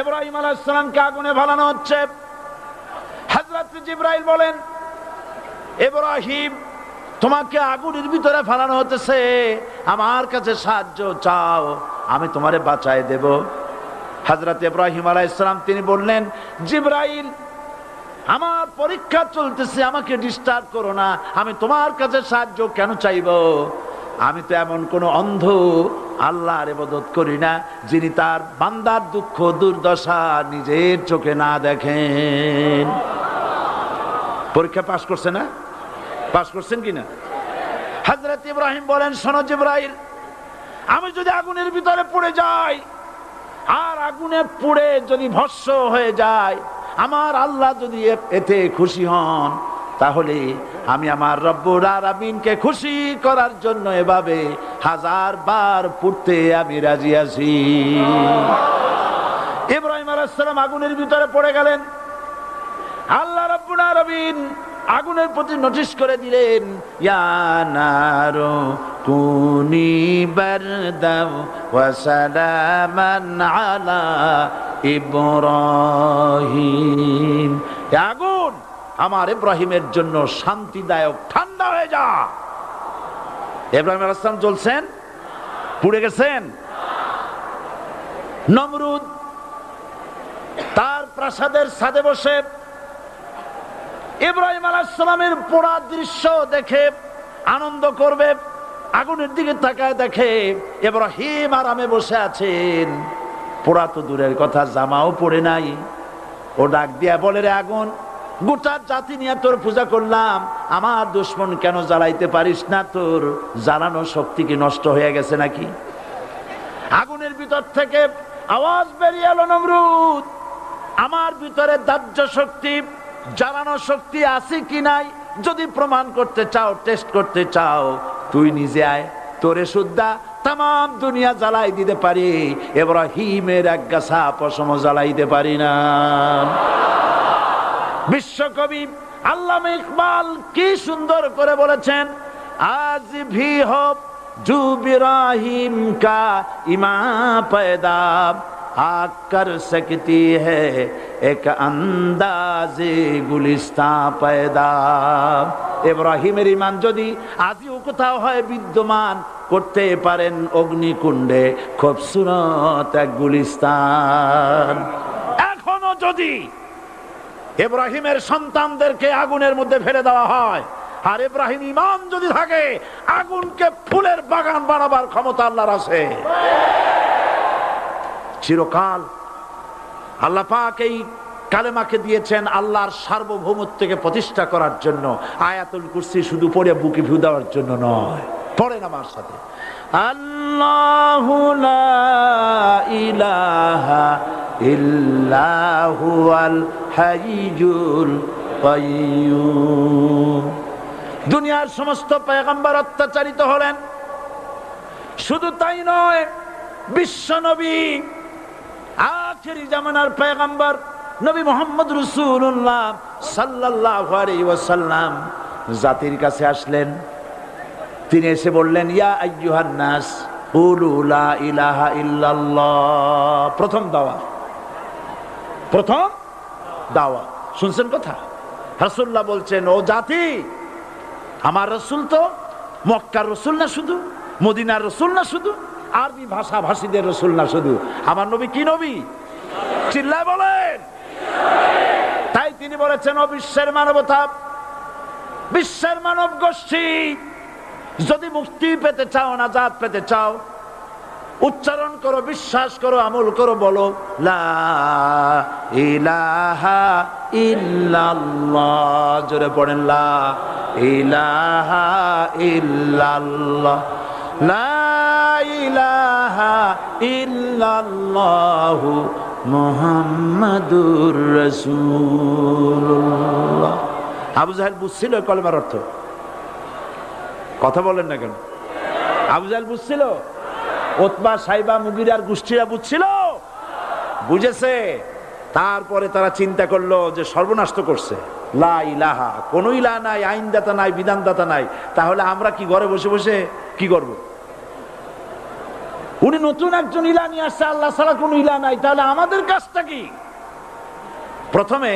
ইব্রাহিম আলাইহিস সালামকে আগুনে ফেলানো হচ্ছে। হযরত জিবরাইল বলেন, ইব্রাহিম তোমাকে আগুনের ভিতরে ফেলানো হতেছে, আমার কাছে সাহায্য চাও, আমি তোমারে বাঁচায় দেব। হযরত ইব্রাহিম আলাইহিস সালাম তিনি বললেন, জিবরাইল আমার পরীক্ষা চলতেছে, আমাকে ডিস্টার্ব করো না, আমি তোমার কাছে সাহায্য কেন চাইবো? আমি তো এমন কোন অন্ধ আল্লাহর ইবাদত করি না যিনি তার বান্দার দুঃখ দুর্দশা নিজের চোখে না দেখেন। পরীক্ষা পাস করছে না? পাস করছেন কিনা? হযরত ইব্রাহিম বলেন, শোনো জিবরাইল, আমি যদি আগুনের ভিতরে পড়ে যাই আর আগুনে পুড়ে যদি ভস্ম হয়ে যায়, আমার আল্লাহ যদি এতে খুশি হন, তাহলে আমি আমার রব্বুল আলামিনকে খুশি করার জন্য এভাবে 1000 বার পড়তে আমি রাজি আছি। ইব্রাহিম আলাইহিস সালাম আগুনের ভিতরে পড়ে গেলেন। আল্লাহ রব্বুল আলামিন আগুনের প্রতি নোটিশ করে দিলেন, ইয়া নারু কুনি বারদাও ওয়া সালামান আলা ইব্রাহিম। আগুন আমার ইব্রাহিমের জন্য শান্তিদায়ক, ঠান্ডা হয়ে যা। ইব্রাহিম আলাইহিস সালাম জ্বলছেন, পুড়ে গেছেন। নমরুদ তার প্রাসাদের ছাদে বসে ইব্রাহিম আলাইহিস সালামের পোড়া দৃশ্য দেখে আনন্দ করবে, আগুনের দিকে তাকায় দেখে ইব্রাহিম আরামে বসে আছেন। পোড়া তো দূরের কথা, জামাও পরে নাই। ও ডাক দিয়া বলে, রে আগুন, গোটা জাতি নিয়ে তোর পূজা করলাম, আমার দুশমন কেন জ্বালাইতে পারিস না? তোর জ্বালানো শক্তি কি নষ্ট হয়ে গেছে নাকি? আগুনের ভিতর থেকে আওয়াজ বেরিয়ে এলো, নমরুদ, আমার ভিতরে দাহ্য শক্তি, জ্বালানো শক্তি আছে কি নাই যদি প্রমাণ করতে চাও, টেস্ট করতে চাও, তুই নিজে আয়, তোরে সুদ্ধা তাম দুনিয়া জ্বালাই দিতে পারি, ইব্রাহিমের এক গাছা পশম জ্বালাইতে পারি না। বিশ্বকবি আল্লামা ইকবাল কি সুন্দর করে বলেছেন, আজ ভি হো জু ইব্রাহিম কা ইমা পয়দা आग कर सकती है एक अंदाजे गुलिस्ता पैदा। ইব্রাহিমের ঈমান যদি আজও কোথাও হয় বিদ্যমান, করতে পারেন অগ্নিকুণ্ডে খুবসুরত এক গুলিস্তান। এখনো যদি ইব্রাহিমের সন্তানদেরকে আগুনের মধ্যে ফেলে দেওয়া হয়, আর ইব্রাহিম ঈমান যদি থাকে, আগুনকে ফুলের বাগান বানাবার ক্ষমতা আল্লাহর আছে। চিরকাল আল্লাহ পাক এই কালেমাকে দিয়েছেন আল্লাহর সার্বভৌমত্বকে প্রতিষ্ঠা করার জন্য। আয়াতুল কুরসি শুধু পড়ে বুকে ভিউ দেওয়ার জন্য নয়, পড়েন আমার সাথে, আল্লাহু লা ইলাহা ইল্লা হুয়াল হাইয়ুল কাইয়্যুম। দুনিয়ার সমস্ত পয়গম্বর অত্যাচারিত হলেন, শুধু তাই নয়, বিশ্ব নবী আখেরি জামানার পয়গম্বর নবী মুহাম্মদ রাসূলুল্লাহ সাল্লাল্লাহু আলাইহি ওয়াসাল্লাম জাতির কাছে আসলেন। তিনি এসে বললেন, ইয়া আইয়ুহান নাস কুলু লা ইলাহা ইল্লাল্লাহ। প্রথম দাওয়া, প্রথম দাওয়া। শুনছেন কথা? রাসূলুল্লাহ বলছেন, ও জাতি, আমার রাসূল তো মক্কার রাসূল না শুধু, মদিনার রাসূল না শুধু, আরবি ভাষা ভাষীদের রাসূল না শুধু, আমার নবী কি নবী? চিল্লায় বলেন। তাই তিনি বলেছেন, ও বিশ্বের মানবতা, বিশ্বের মানব গোষ্ঠী, যদি মুক্তি পেতে চাও, নাজাত পেতে চাও, উচ্চারণ করো, বিশ্বাস করো, আমল করো, বলো লা ইলাহা ইল্লাল্লাহ। জোরে পড়েন, লা ইলাহা ইল্লাল্লাহ, লা ইলাহা ইল্লাল্লাহু মুহাম্মাদুর রাসূলুল্লাহ। আবু জাহেল বুঝছিল কলেমার অর্থ? কথা বলেন না কেন? আবু জাহেল বুঝছিল? উতবা, সাইবা, মুগিরার গোষ্ঠীরা বুঝছিল? বুঝেছে। তারপরে তারা চিন্তা করলো যে সর্বনাশ তো করছে, লা ইলাহা, কোন ইলাহা নাই, আইনদাতা নাই, বিধানদাতা নাই, তাহলে আমরা কি ঘরে বসে বসে কি করব? উনি নতুন একজন ইলা নিয়ে আসছে, আল্লাহ ছাড়া কোন ইলা নাই, তাহলে আমাদের কাজটা কি? প্রথমে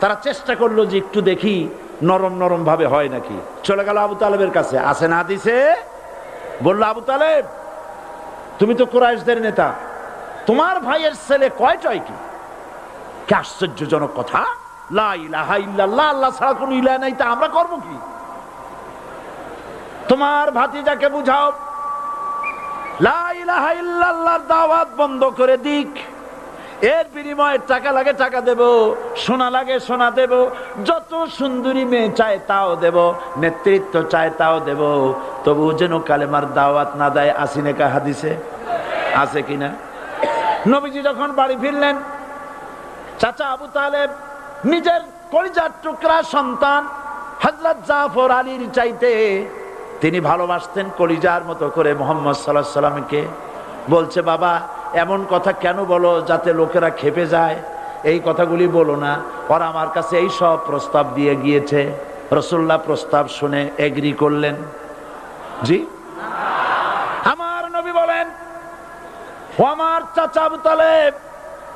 তারা চেষ্টা করলো যে একটু দেখি নরম নরম ভাবে হয় নাকি। চলে গেল আবু তালেবের কাছে, আসে না দিছে, বললো আবু তালেব তুমি তো কুরাইশদের নেতা, তোমার ভাইয়ের ছেলে কয়টাই কি? কি আশ্চর্যজনক কথা, লা ইলাহা ইল্লাল্লাহ, আল্লাহ ছাড়া কোন ইলাহ নাই, তা আমরা করব কি? তোমার ভাতিজাকে বুঝাও লা ইলাহা ইল্লাল্লাহর দাওয়াত বন্ধ করে দিক, এর বিনিময়ে টাকা লাগে টাকা দেব, সোনা লাগে সোনা দেব, যত সুন্দরী মেয়ে চায় তাও দেব, নেতৃত্ব চায় তাও দেব, তবু যেন কালেমার দাওয়াত না দেয়। আসিনেকা হাদিসে আছে কিনা? নবীজি যখন বাড়ি ফিরলেন, চাচা আবু তালেব নিজের কলিজার টুকরা সন্তান হযরত জাফর আলীর চাইতে তিনি ভালোবাসতেন কলিজার মতো করে মুহাম্মদ সাল্লাল্লাহু আলাইহি সাল্লামকে। বলছে বাবা এমন কথা কেন বলো যাতে লোকেরা খেপে যায়, এই কথাগুলি বলো না, ওরা আমার কাছে এই সব প্রস্তাব দিয়ে গিয়েছে। রাসূলুল্লাহ প্রস্তাব শুনে এগ্রি করলেন? জি। আমার নবী বলেন ও আমার চাচা আবু তালেব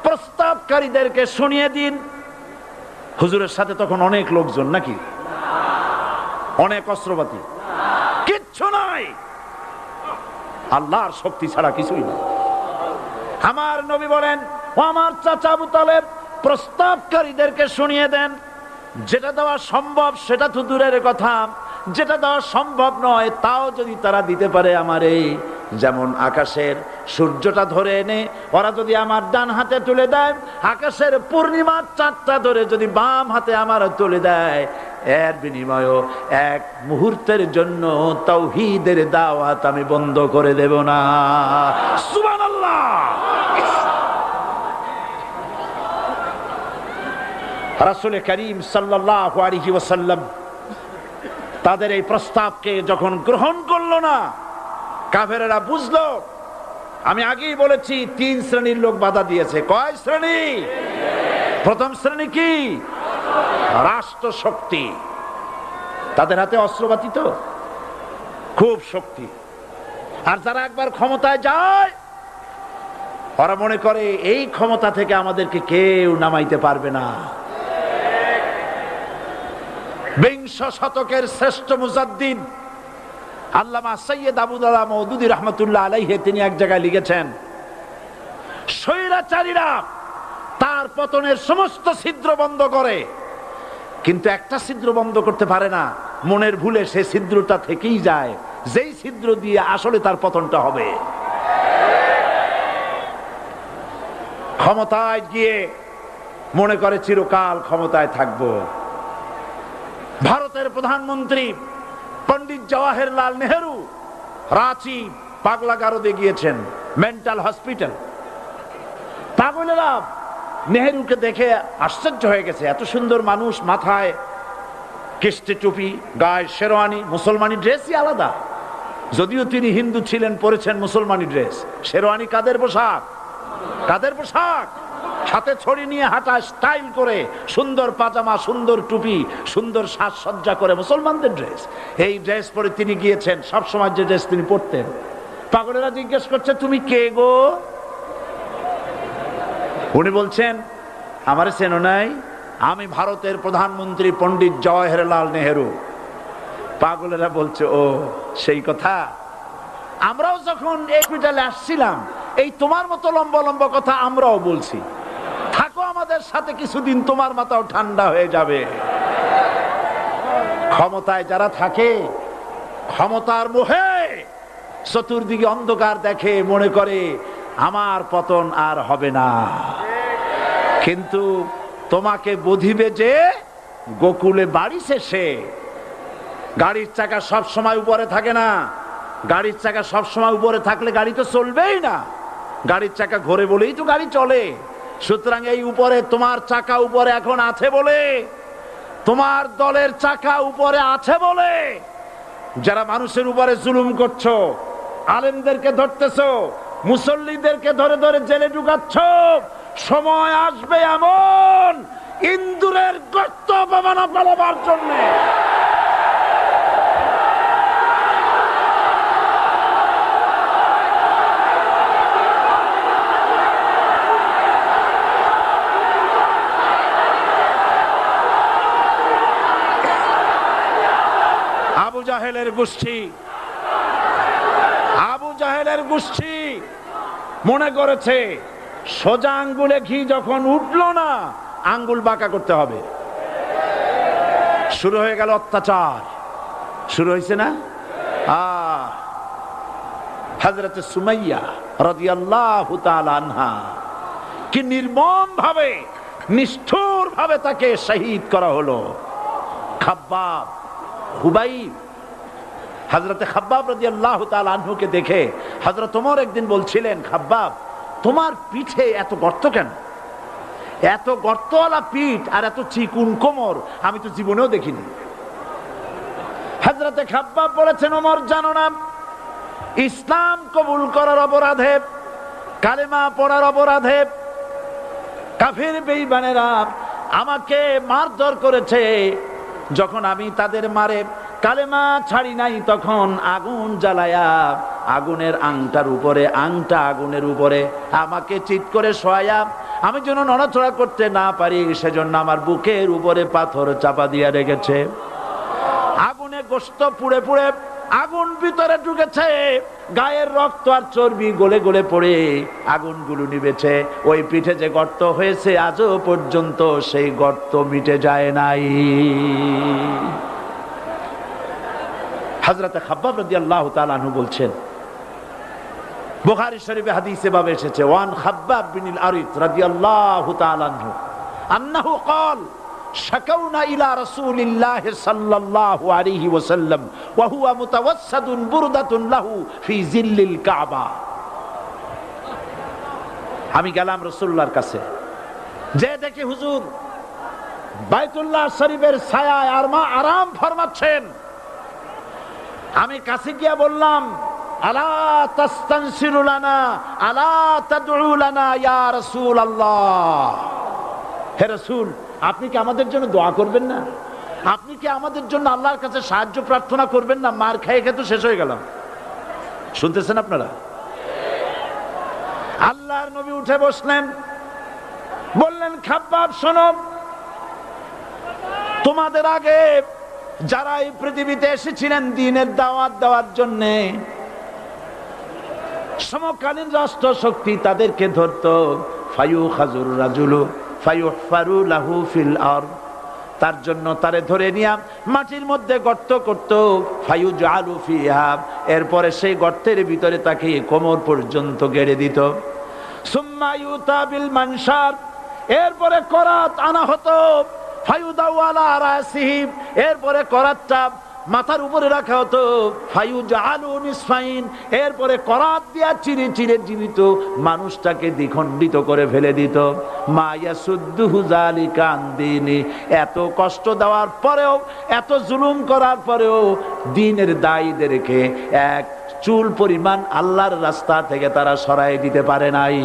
প্রস্তাবকারীদেরকে শুনিয়ে দিন। হুজুরের সাথে তখন অনেক লোকজন নাকি, অনেক অস্ত্রপাতি, কিচ্ছু নাই, আল্লাহর শক্তি ছাড়া কিছুই না। আমার নবী বলেন ও আমার চাচা আবু তালেব প্রস্তাবকারীদেরকে শুনিয়ে দেন, যেটা দেওয়া সম্ভব সেটা তো দূরের কথা, যেটা দেওয়া সম্ভব নয় তাও যদি তারা দিতে পারে আমারে, যেমন আকাশের সূর্যটা ধরে এনে ওরা যদি আমার ডান হাতে তুলে দেয়, আকাশের পূর্ণিমার চাঁদটা ধরে যদি বাম হাতে আমার তুলে দেয়, এর বিনিময়ে এক মুহূর্তের জন্য তাওহীদের দাওয়াত আমি বন্ধ করে দেব না। সুবহানাল্লাহ। রাসূল করিম সাল্লাল্লাহু আলাইহি ওয়াসাল্লাম তাদের এই প্রস্তাবকে যখন গ্রহণ করলো না, কাফেরেরা বুঝলো, আমি আগেই বলেছি 3 শ্রেণীর লোক বাধা দিয়েছে। কয় শ্রেণী? প্রথম শ্রেণী কি? রাষ্ট্র শক্তি, তাদের হাতে অস্ত্রপাতি তো খুব শক্তি, আর যারা একবার ক্ষমতায় যায় ওরা মনে করে এই ক্ষমতা থেকে আমাদেরকে কেউ নামাইতে পারবে না। বিংশ শতকের শ্রেষ্ঠ মুজাদ্দিদ আল্লামা সৈয়দ আবুদুল্লাহ মওদুদী রাহমাতুল্লাহ আলাইহি তিনি এক জায়গায় লিখেছেন, স্বৈরাচারীরা তার পতনের সমস্ত ছিদ্র বন্ধ করে, কিন্তু একটা ছিদ্র বন্ধ করতে পারে না, মনের ভুলে সে ছিদ্রটা থেকেই যায়, যেই ছিদ্র দিয়ে আসলে তার পতনটা হবে। ক্ষমতায় গিয়ে মনে করে চিরকাল ক্ষমতায় থাকবো। ভারতের প্রধানমন্ত্রী পণ্ডিত জওয়াহরলাল নেহেরু রাঁচি পাগলাগারদে গিয়েছেন, মেন্টাল হসপিটাল। পাগলেরা নেহেরুকে দেখে আশ্চর্য হয়ে গেছে, এত সুন্দর মানুষ, মাথায় কিস্তি টুপি, গায়ে শেরওয়ানি, মুসলমানি ড্রেসই আলাদা, যদিও তিনি হিন্দু ছিলেন, পরেছেন মুসলমানি ড্রেস। শেরওয়ানি কাদের পোশাক? কাদের পোশাক? হাতে ছড়ি নিয়ে হাঁটা, স্টাইল করে, সুন্দর পাজামা, সুন্দর টুপি, সুন্দর সাজসজ্জা করে, মুসলমানদের ড্রেস। এই ড্রেস পরে তিনি গিয়েছেন, সবসময় যে ড্রেস তিনি পরতেন। পাগলেরা জিজ্ঞেস করছে তুমি কে গো? উনি বলছেন আমারে চেনো নাই, আমি ভারতের প্রধানমন্ত্রী পণ্ডিত জওয়াহরলাল নেহেরু। পাগলেরা বলছে ও সেই কথা, আমরাও যখন এই হসপিটালে আসছিলাম এই তোমার মতো লম্বা লম্বা কথা আমরাও বলছি, থাকো আমাদের সাথে কিছুদিন, তোমার মাথাও ঠান্ডা হয়ে যাবে। ক্ষমতায় যারা থাকে, ক্ষমতার মোহে চতুর্দিকে অন্ধকার দেখে, মনে করে আমার পতন আর হবে না। কিন্তু তোমাকে বুঝিবে যে গোকুলে বাড়ি শেষে গাড়ির চাকা সব সময় উপরে থাকে না, গাড়ির চাকা সব সময় উপরে থাকলে গাড়ি তো চলবেই না, গাড়ির চাকা ঘোরে বলেই তো গাড়ি চলে। সুতরাং এই উপরে তোমার চাকা উপরে এখন আছে বলে, তোমার দলের চাকা উপরে আছে বলে যারা মানুষের উপরে জুলুম করছো, আলেমদেরকে ধরতেছো, মুসল্লিদেরকে ধরে ধরে জেলে ঢুকাচ্ছ, সময় আসবে এমন ইন্দুরের গর্ত অপমানা পালাবার জন্য। জাহেলের গোষ্ঠী, আবু জাহেলের গোষ্ঠী মনে করেছে সোজা আঙ্গুলে ঘি যখন উঠলো না, আঙ্গুল বাঁকা করতে হবে। শুরু হয়ে গেল অত্যাচার, শুরু হয়েছে না? হযরত সুমাইয়া রাদিয়াল্লাহু তাআলা আনহা কি নির্মম ভাবে, নিষ্ঠুর ভাবে তাকে শহীদ করা হলো। খাব্বাব, খুবাইব, হযরত খাব্বাব রাদিয়াল্লাহু তাআলা আনহুকে দেখে হযরত ওমর একদিন বলছিলেন, খাব্বাব তোমার পিঠে এত গর্ত কেন? এত গর্তওয়ালা পিঠ আর এত চিকুন কোমর আমি তো জীবনেও দেখিনি। হযরত খাব্বাব বলেছেন, ওমর জানো না, ইসলাম কবুল করার অপরাধে, কালেমা পড়ার অপরাধে কাফির বেঈমানেরা আমাকে মারধর করেছে। যখন আমি তাদের মারে কালেমা ছাড়ি নাই, তখন আগুন জ্বালায়া আগুনের আংটার উপরে, আংটা আগুনের উপরে আমাকে চিৎ করে শোয়ায়া, আমি যেন নড়াচড়া করতে না পারি সেজন্য আমার বুকের উপরে পাথর চাপা দিয়ে রেখেছে। আগুনে গোশত পুড়ে পুড়ে আগুন ভিতরে ঢুকেছে, গায়ের রক্ত আর চর্বি গলে গলে পড়ে আগুনগুলো নিভেছে। ওই পিঠে যে গর্ত হয়েছে আজও পর্যন্ত সেই গর্ত মিটে যায় নাই। হযরত খাব্বাব রাদিয়াল্লাহু তাআলা আনহু বলছেন, বুখারী শরীফে হাদিসে ভাবে এসেছে, ওয়ান খাব্বাব বিন আরিত রাদিয়াল্লাহু তাআলা আনহু আন্নাহু ক্বাল শাকাউনা ইলা রাসূলিল্লাহি সাল্লাল্লাহু আলাইহি ওয়াসাল্লাম ওয়া হুয়া মুতাওয়াসসাদুন বুরদাতুন লাহু ফি জিল্লিল কাবা। আমি গেলাম রাসূলুল্লাহর কাছে, যে দেখি হুজুর বাইতুল্লাহ শরীফের ছায়ায় আরাম ফরমাচ্ছেন। আমি কাছে গিয়া বললাম, আলা তাস্তানসিরু লানা আলা তাদউ লানা ইয়া রাসূলুল্লাহ, হে রাসূল আপনি কি আমাদের জন্য দোয়া করবেন না? আপনি কি আমাদের জন্য আল্লাহর কাছে সাহায্য প্রার্থনা করবেন না? মার খেয়ে খেয়ে তো শেষ হয়ে গেলাম। শুনতেছেন আপনারা? আল্লাহর নবী উঠে বসলেন, বললেন, খাব্বাব শোনো, তোমাদের আগে যারা এই পৃথিবীতে এসেছিলেন দ্বীনের দাওয়াত দেওয়ার জন্য, সমকালীন রাষ্ট্র শক্তি তাদেরকে ধরতো, ফায়ুখাজুর রাজুলু ফায়ুহফারু লাহু ফিল আরদ, তার জন্য তারে ধরে নিয়া মাটির মধ্যে গর্ত করত, ফায়ুজআলু ফিহা, এরপরে সেই গর্তের ভিতরে তাকে কোমর পর্যন্ত গেড়ে দিত। সুম্মা ইউতা বিল মানশার, এরপরে করাত আনা হতো, ফায়ুদাউ আলা রাসিহি, এরপরে করাতটা মাথার উপরে রাখা হতো, ফায়ুজআলু নিসফাইন, এরপরে করাত দিয়া চিরে চিরে জীবিত মানুষটাকে দ্বিখণ্ডিত করে ফেলে দিত। মা ইয়াসুদ্দুহু যালিকা আন দীনি, এত কষ্ট দেওয়ার পরেও, এত জুলুম করার পরেও দ্বীনের দায়ীদেরকে এক চুল পরিমাণ আল্লাহর রাস্তা থেকে তারা সরাই দিতে পারে নাই।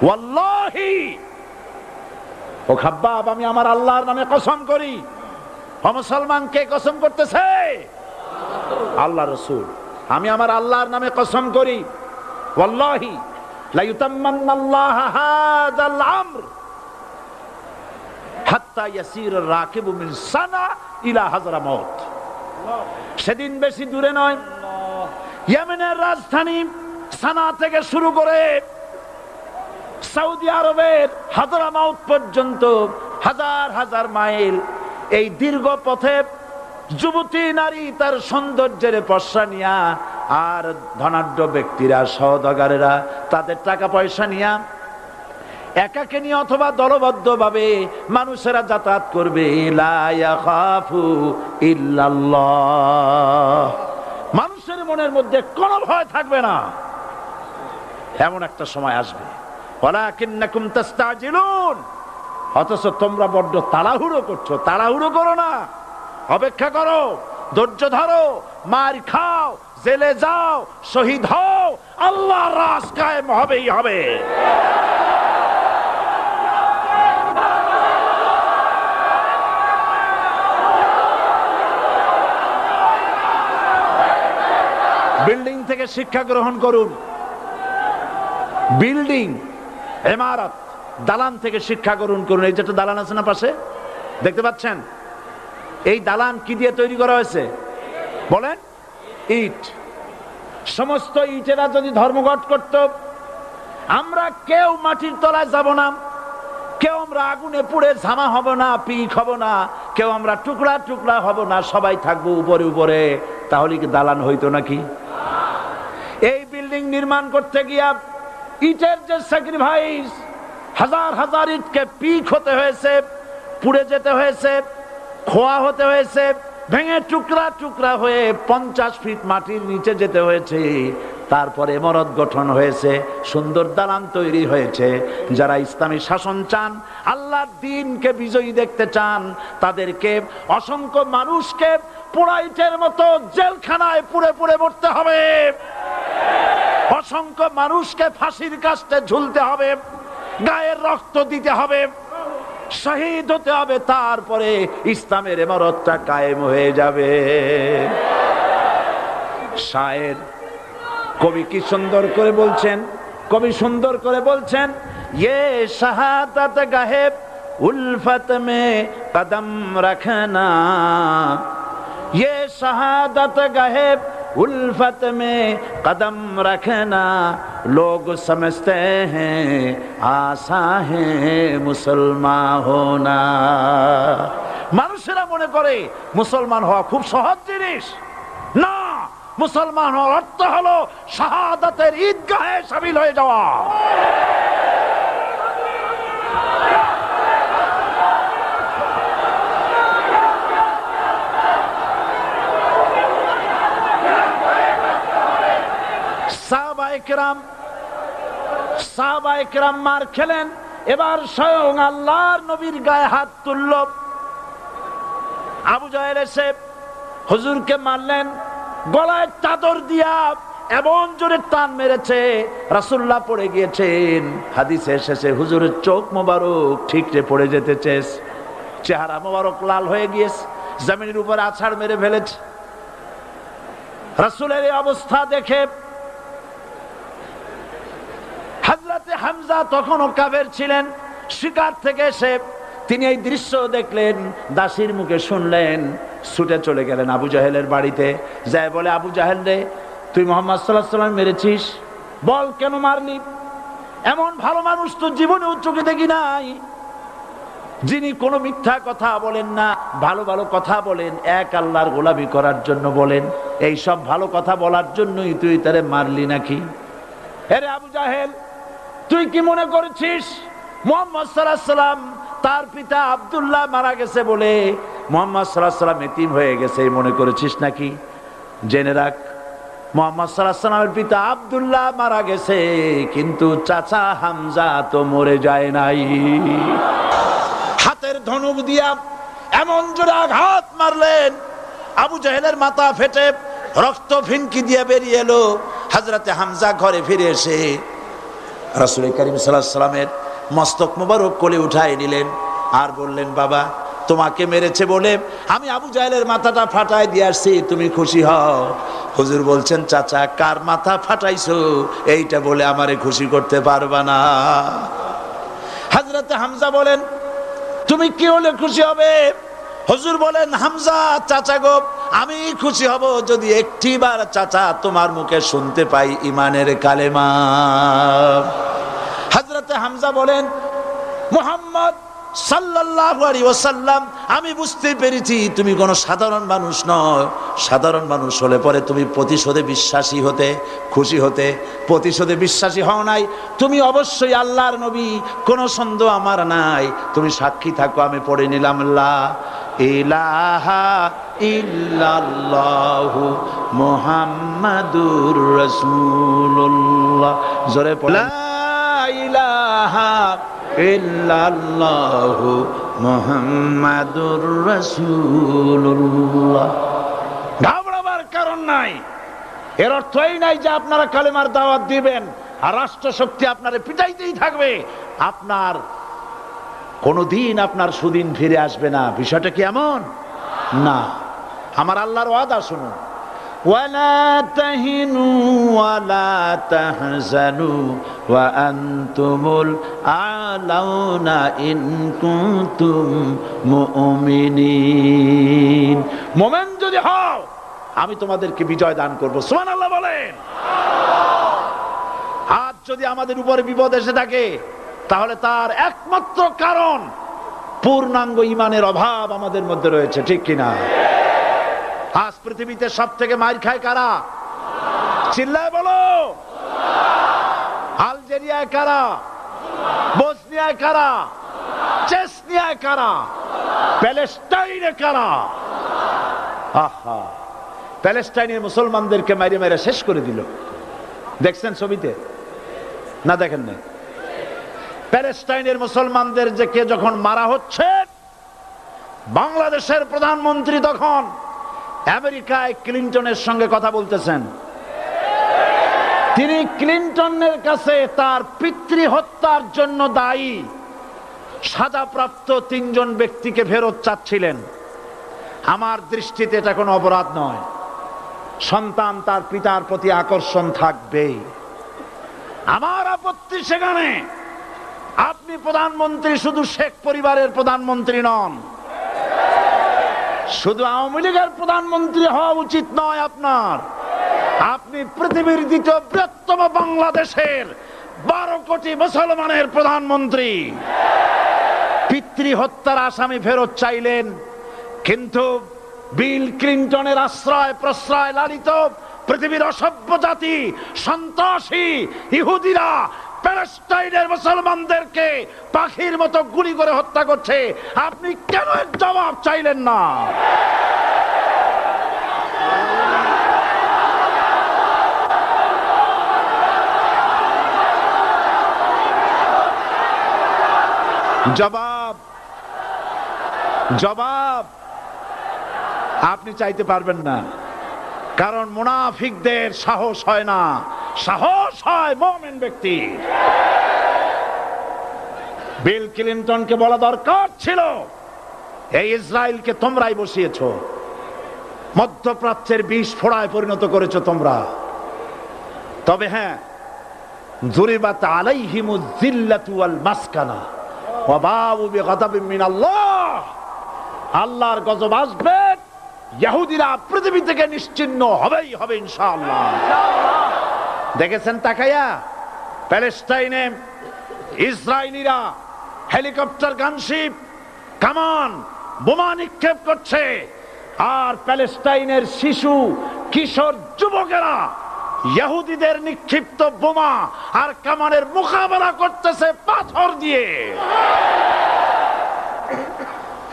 ওয়াল্লাহি, ও খাব্বাব, আমি আমার আল্লাহর নামে কসম করি। ও মুসলমান, কে কসম করতেছে? আল্লাহ রাসূল। আমি আমার আল্লাহর নামে কসম করি, ওয়াল্লাহি লা ইউতাম্মান্নাল্লাহু হাযাল আমর হাত্তা ইয়াসির রাকিবু মিন সানা ইলা হাযরামাউত। সেদিন বেশি দূরে নয়, ইয়েমেনের রাজধানী সানা থেকে শুরু করে সৌদি আরবের হাযরামাউত পর্যন্ত হাজার হাজার মাইল, এই দীর্ঘ পথে যুবতী নারী তার সৌন্দর্যের পশ্চা নিয়া, আর ধনাঢ্য ব্যক্তিরা, সওদাগরেরা তাদের টাকা পয়সা নিয়া একাকে নিয়ে অথবা দলবদ্ধ ভাবে মানুষেরা যাতায়াত করবে। লা ইয়াখাফু ইল্লাল্লাহ, মানুষের মনের মধ্যে কোনো ভয় থাকবে না। এমন একটা সময় আসবে, ওয়ালাকিন্নাকুম তাস্তাজিলুন, অথচ তোমরা বড্ড তাড়াহুড়ো করছো। তাড়াহুড়ো করো না, অপেক্ষা করো, ধৈর্য ধরো, মার খাও, জেলে যাও, শহীদ হও, আল্লাহর রাজ কায়েম হবেই হবে। বিল্ডিং থেকে শিক্ষা গ্রহণ করুন, বিল্ডিং, ইমারত, দালান থেকে শিক্ষা গ্রহণ করুন। এই যেটা দালান আছে না পাশে, দেখতে পাচ্ছেন, এই দালান কি দিয়ে তৈরি করা হয়েছে বলেন? ইট। সমস্ত ইটেরা যদি ধর্মঘট করত, আমরা কেউ মাটির তলায় যাব না, কেউ আমরা আগুনে পুড়ে ঝামা হব না, পিক হব না, কেউ আমরা টুকরা টুকরা হব না, সবাই থাকবো উপরে উপরে, তাহলে কি দালান হইতো নাকি? এই বিল্ডিং নির্মাণ করতে গিয়া ইটের যে স্যাক্রিফাইস, হাজার হাজার ইটকে পিক হতে হয়েছে, পুড়ে যেতে হয়েছে, খোয়া হতে হয়েছে, ভেঙে টুকরা টুকরা হয়ে 50 ফিট মাটির নিচে যেতে হয়েছে, তারপরে ইমারত গঠন হয়েছে, সুন্দর দালান তৈরি হয়েছে। যারা ইসলামী শাসন চান, আল্লাহর দ্বীনকে বিজয়ী দেখতে চান, তাদেরকে অসংখ্য মানুষকে পোড়া ইটের মতো জেলখানায় পুড়ে পুড়ে মরতে হবে, অসংখ্য মানুষকে ফাঁসির কাস্টে ঝুলতে হবে, গায়ের রক্ত দিতে হবে, শহীদ হতে হবে, তারপরে ইসলামের ইমারতটা কায়েম হয়ে যাবে। শায়ের কবি কি সুন্দর করে বলছেন, কবি সুন্দর করে বলছেন, ये शहादत गाहे उल्फत में कदम रखना, ये शहादत गाहे उल्फत में कदम रखना, लोग समझते हैं आसा है मुसलमान होना। মানুষেরা মনে করে মুসলমান হওয়া খুব সহজ জিনিস। না, মুসলমান হওয়ার অর্থ হলো শাহাদাতের ঈদগাহে শামিল হয়ে যাওয়া। সাহাবায়ে কেরাম মার খেলেন, এবার স্বয়ং আল্লাহর নবীর গায়ে হাত তুলল। আবু জাহেল এসে হুজুরকে মারলেন, গলায় চাদর দিয়া এমন জোরে টান মেরেছে, রাসূলুল্লাহ পড়ে গিয়েছেন। হাদিসে এসেছে হুজুরের চোখ মোবারক ঠিকরে পড়ে যেতেছে, চেহারা মোবারক লাল হয়ে গিয়েছে, জমিনের উপর আছাড় মেরে ফেলেছে। রাসূলের এই অবস্থা দেখে হযরতে হামজা তখনও কাফের ছিলেন, শিকার থেকে এসে তিনি এই দৃশ্য দেখলেন, দাসীর মুখে শুনলেন, ছুটে চলে গেলেন আবু জাহেলের বাড়িতে। যায় বলে, আবু জাহেল রে, তুই মুহাম্মদ সাল্লাল্লাহু আলাইহি ওয়াসাল্লাম মেরেছিস, বল কেন মারলি? এমন ভালো মানুষ তো জীবনে চোখে দেখি নাই, যিনি কোনো মিথ্যা কথা বলেন না, ভালো ভালো কথা বলেন, এক আল্লাহর গোলামি করার জন্য বলেন। এই সব ভালো কথা বলার জন্যই তুই তারে মারলি নাকি? আরে আবু জাহেল, তুই কি মনে করেছিস মুহাম্মদ সাল্লাল্লাহু আলাইহি ওয়াসাল্লাম তার পিতা আব্দুল্লাহ মারা গেছে বলে মুহাম্মদ সাল্লাল্লাহু আলাইহি ওয়াসাল্লাম এতিম হয়ে গেছে মনে করেছিস নাকি? জেনে রাখ, মুহাম্মদ সাল্লাল্লাহু আলাইহি ওয়াসাল্লামের পিতা আব্দুল্লাহ মারা গেছে, কিন্তু চাচা হামজা তো মরে যায় নাই। হাতের ধনুক দিয়া এমন জোরে আঘাত মারলেন, আবু জাহেলের মাথা ফেটে রক্ত ফিনকি দিয়ে বেরিয়ে এলো। হযরতে হামজা ঘরে ফিরে এসে রাসূল করিম সাল্লাল্লাহু আলাইহি ওয়াসাল্লামের মস্তক মোবারক কোলে উঠায় নিলেন আর বললেন, বাবা, তোমাকে মেরেছে বলে আমি আবু জাহেলের মাথাটা ফাটায় দিয়ে আসছি, তুমি খুশি হও। হুজুর বলছেন, চাচা, কার মাথা ফাটাইছো এইটা বলে আমারে খুশি করতে পারবা না। হযরতে হামজা বলেন, তুমি কি হলে খুশি হবে? হুজুর বলেন, হামজা চাচা গো, আমি খুশি হব যদি একটিবার চাচা তোমার মুখে শুনতে পাই ঈমানের কালেমা। হযরতে হামজা বলেন, মুহাম্মদ সাল্লাল্লাহু আলাইহি ওয়াসাল্লাম, আমি বুঝতে পেরেছি তুমি কোনো সাধারণ মানুষ নও। সাধারণ মানুষ হলে পরে তুমি প্রতিশোধে বিশ্বাসী হতে, খুশি হতে। প্রতিশোধে বিশ্বাসী হও নাই, তুমি অবশ্যই আল্লাহর নবী, কোনো সন্দেহ আমার নাই। তুমি সাক্ষী থাকো, আমি পড়ে নিলাম, লা ইলাহা ইল্লাল্লাহু মুহাম্মাদুর রাসূলুল্লাহ। জোরে পড়ো, লা ইলাহা ইল্লাল্লাহু মুহাম্মাদুর রাসূলুল্লাহ। ঘাবড়াবার কারণ নাই। এর অর্থ এই নাই যে আপনারা কালেমার দাওয়াত দিবেন আর রাষ্ট্রশক্তি আপনারে পিটাইতেই থাকবে, আপনার কোনদিন আপনার সুদিন ফিরে আসবে না। বিষয়টা কি এমন না? আমার আল্লাহর ওয়াদা শুনুন, ওয়ালা তাহিনু ওয়ালা তাহজানু ওয়া আনতুমুল আলাউনা ইন কুনতুম মুমিনিন। মুমিন যদি হও আমি তোমাদেরকে বিজয় দান করব। সুবহানাল্লাহ বলেন। আজ যদি আমাদের উপরে বিপদ এসে থাকে তাহলে তার একমাত্র কারণ পূর্ণাঙ্গ ঈমানের অভাব আমাদের মধ্যে রয়েছে, ঠিক কিনা? আজ পৃথিবীতে সব থেকে মার খায় কারা? চিল্লায় বলো। আলজেরিয়ায় কারা? বসনিয়ায় কারা? চেচনিয়ায় কারা? প্যালেস্টাইনে কারা? আহা, প্যালেস্টাইনের মুসলমানদেরকে মেরে মেরে শেষ করে দিল। দেখছেন ছবিতে না দেখেন না? প্যালেস্টাইনের মুসলমানদের যে কে যখন মারা হচ্ছে, বাংলাদেশের প্রধানমন্ত্রী তখন আমেরিকায় ক্লিনটনের সঙ্গে কথা বলতেছেন। তিনি ক্লিনটনের কাছে তার পিতৃ হত্যার জন্য দায়ী সাজাপ্রাপ্ত 3 জন ব্যক্তিকে ফেরত চাচ্ছিলেন। আমার দৃষ্টিতে এটা কোনো অপরাধ নয়। সন্তান তার পিতার প্রতি আকর্ষণ থাকবেই। আমার আপত্তি সেখানে আপনি প্রধানমন্ত্রী শুধু শেখ পরিবারের প্রধানমন্ত্রী নন, শুধু আওয়ামী লীগের প্রধানমন্ত্রী হওয়া উচিত নয় আপনার। আপনি পৃথিবীর দ্বিতীয় বৃহত্তম বাংলাদেশের 12 কোটি মুসলমানের প্রধানমন্ত্রী। পিতৃ হত্যার আসামি ফেরত চাইলেন, কিন্তু বিল ক্লিনটনের আশ্রয় প্রশ্রয় লালিত পৃথিবীর অসভ্য জাতি সন্ত্রাসী ইহুদিরা প্যালেস্টাইনের মুসলমানদেরকে পাখির মতো গুলি করে হত্যা করছে। আপনি কেন এর জবাব চাইলেন না? জবাব জবাব আপনি চাইতে পারবেন না, কারণ মুনাফিকদের সাহস হয় না, সাহস হয় মুমিন ব্যক্তি। বিল ক্লিনটনকে বলা দরকার ছিল, এই ইসরায়েলকে তোমরাই বসিয়েছো, মধ্যপ্রাচ্যের বিষ ফোড়ায় পরিণত করেছো তোমরা। তবে হ্যাঁ, যুরিবাত আলাইহিমুয যিল্লাতু ওয়াল মাসকানা ওয়া বাউ বিগাদাবিন মিনাল্লাহ। আল্লাহর গজব আসবে, ইহুদিরা পৃথিবী থেকে নিশ্চিহ্ন হবেই হবে ইনশাআল্লাহ। দেখেছেন তাকায়া প্যালেস্টাইনে ইসরায়েলিরা হেলিকপ্টার, গানশিপ, কামান, বোমা নিক্ষেপ করছে, আর প্যালেস্টাইনের শিশু কিশোর যুবকেরা ইহুদিদের নিক্ষিপ্ত বোমা আর কামানের মোকাবেলা করতেছে পাথর দিয়ে।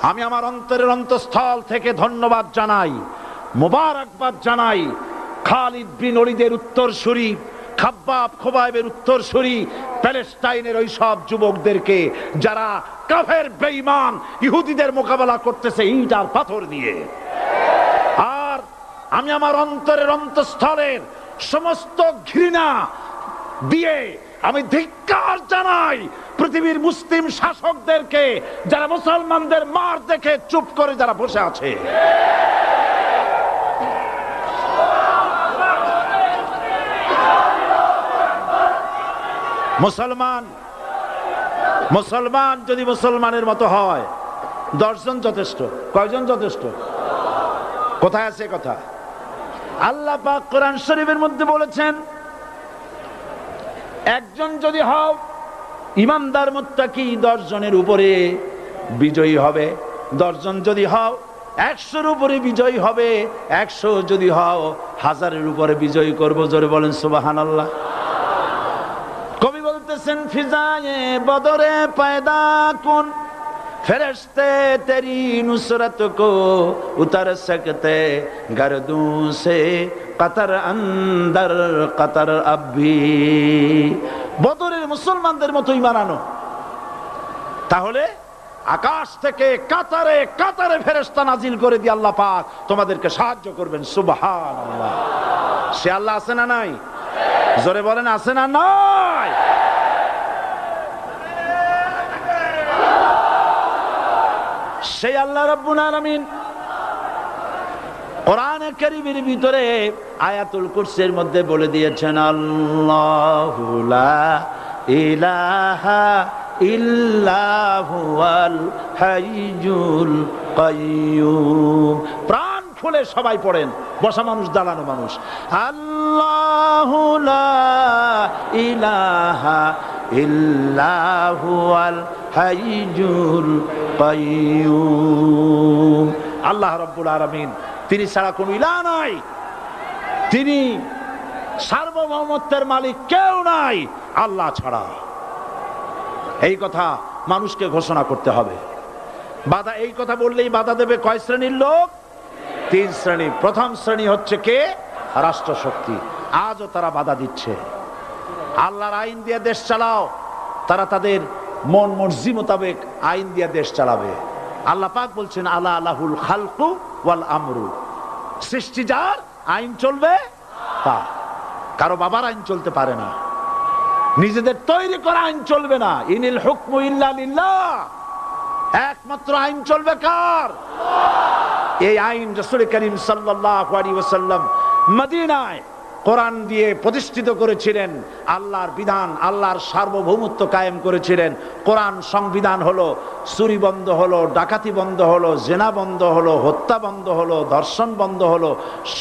আমি আমার অন্তরের অন্তঃস্থল থেকে ধন্যবাদ জানাই, মোবারকবাদ জানাই খালিদ বিন ওলীদের উত্তরসূরি, খাব্বাব খোবাইবের উত্তরসূরি প্যালেস্টাইনের ওই সব যুবকদেরকে যারা কাফের বেঈমান ইহুদিদের মোকাবেলা করতেছে ইট আর পাথর দিয়ে। আর আমি আমার অন্তরের অন্তঃস্থলের সমস্ত ঘৃণা দিয়ে আমি ধিক্কার জানাই পৃথিবীর মুসলিম শাসকদেরকে, যারা মুসলমানদের মার দেখে চুপ করে যারা বসে আছে। মুসলমান যদি মুসলমানের মতো হয়, 10 জন যথেষ্ট। কয়জন যথেষ্ট? কোথায় আছে কথা? আল্লাহ পাক কোরআন শরীফের মধ্যে বলেছেন, একজন যদি হও ইমানদার মুত্তাকি 10 জনের উপরে বিজয়ী হবে। 10 জন যদি হও 100-এর উপরে বিজয়ী হবে। 100 যদি হও 1000-এর উপরে বিজয়ী করব। জোরে বলেন সুবহানাল্লাহ। কবি বলতেছেন, ফিজায়ে বদরে পয়দা কুন ফেরেশতে তেরি নুসরত কো উতার সকতে গর্দু সে কাতার আন্দর কাতার আবি। বদরের মুসলমানদের মতো ঈমান আনো, তাহলে আকাশ থেকে কাতারে কাতারে ফেরেশতা নাজিল করে দিয়ে আল্লাহ পাক তোমাদেরকে সাহায্য করবেন। সুবহানাল্লাহ। সে আল্লাহ আছে না নাই? জোরে বলেন, আছে না নাই? সেই আল্লাহ রাব্বুল আলামিন কোরআনে কারীমের ভিতরে আয়াতুল কুরসির মধ্যে বলে দিয়েছেন আল্লাহু লা ইলাহা ইল্লা হুয়াল হাইয়ুল কাইয়্যুম। প্রাণ খুলে সবাই পড়েন, বসা মানুষ দাঁড়ানো মানুষ। আল্লাহু লা ইলাহা ইল্লা হুয়াল হাইয়ুল কাইয়্যুম। আল্লাহ রাব্বুল আলামিন, তিনি ছাড়া কোনো ইলাহ নাই, তিনি সার্বভৌমত্বের মালিক, কেউ নাই আল্লাহ ছাড়া। এই কথা মানুষকে ঘোষণা করতে হবে। বাধা, এই কথা বললেই বাধা দেবে কয় শ্রেণীর লোক? 3 শ্রেণী। প্রথম শ্রেণী হচ্ছে কে? রাষ্ট্রশক্তি। আজও তারা বাধা দিচ্ছে। আল্লাহর আইন দিয়ে দেশ চালাও, তারা তাদের মন মর্জি মোতাবেক আইন দিয়ে দেশ চালাবে। আল্লাহ পাক বলছেন আলা আলাহুল খালকু ওয়াল আমরু, সৃষ্টি যার, আইন চলবে তার। কারো বাবার আইন চলতে পারে না, নিজেদের তৈরি করা আইন চলবে না। ইনিল হুকমু ইল্লা লিল্লাহ, একমাত্র আইন চলবে কার? এই আইন রাসূল করিম সাল্লাল্লাহু আলাইহি ওয়াসাল্লাম মদিনায় কোরআন দিয়ে প্রতিষ্ঠিত করেছিলেন। আল্লাহর বিধান, আল্লাহর সার্বভৌমত্ব কায়েম করেছিলেন। কোরআন সংবিধান হলো, চুরি বন্ধ হলো, ডাকাতি বন্ধ হলো, জেনা বন্ধ হলো, হত্যা বন্ধ হলো, ধর্ষণ বন্ধ হলো,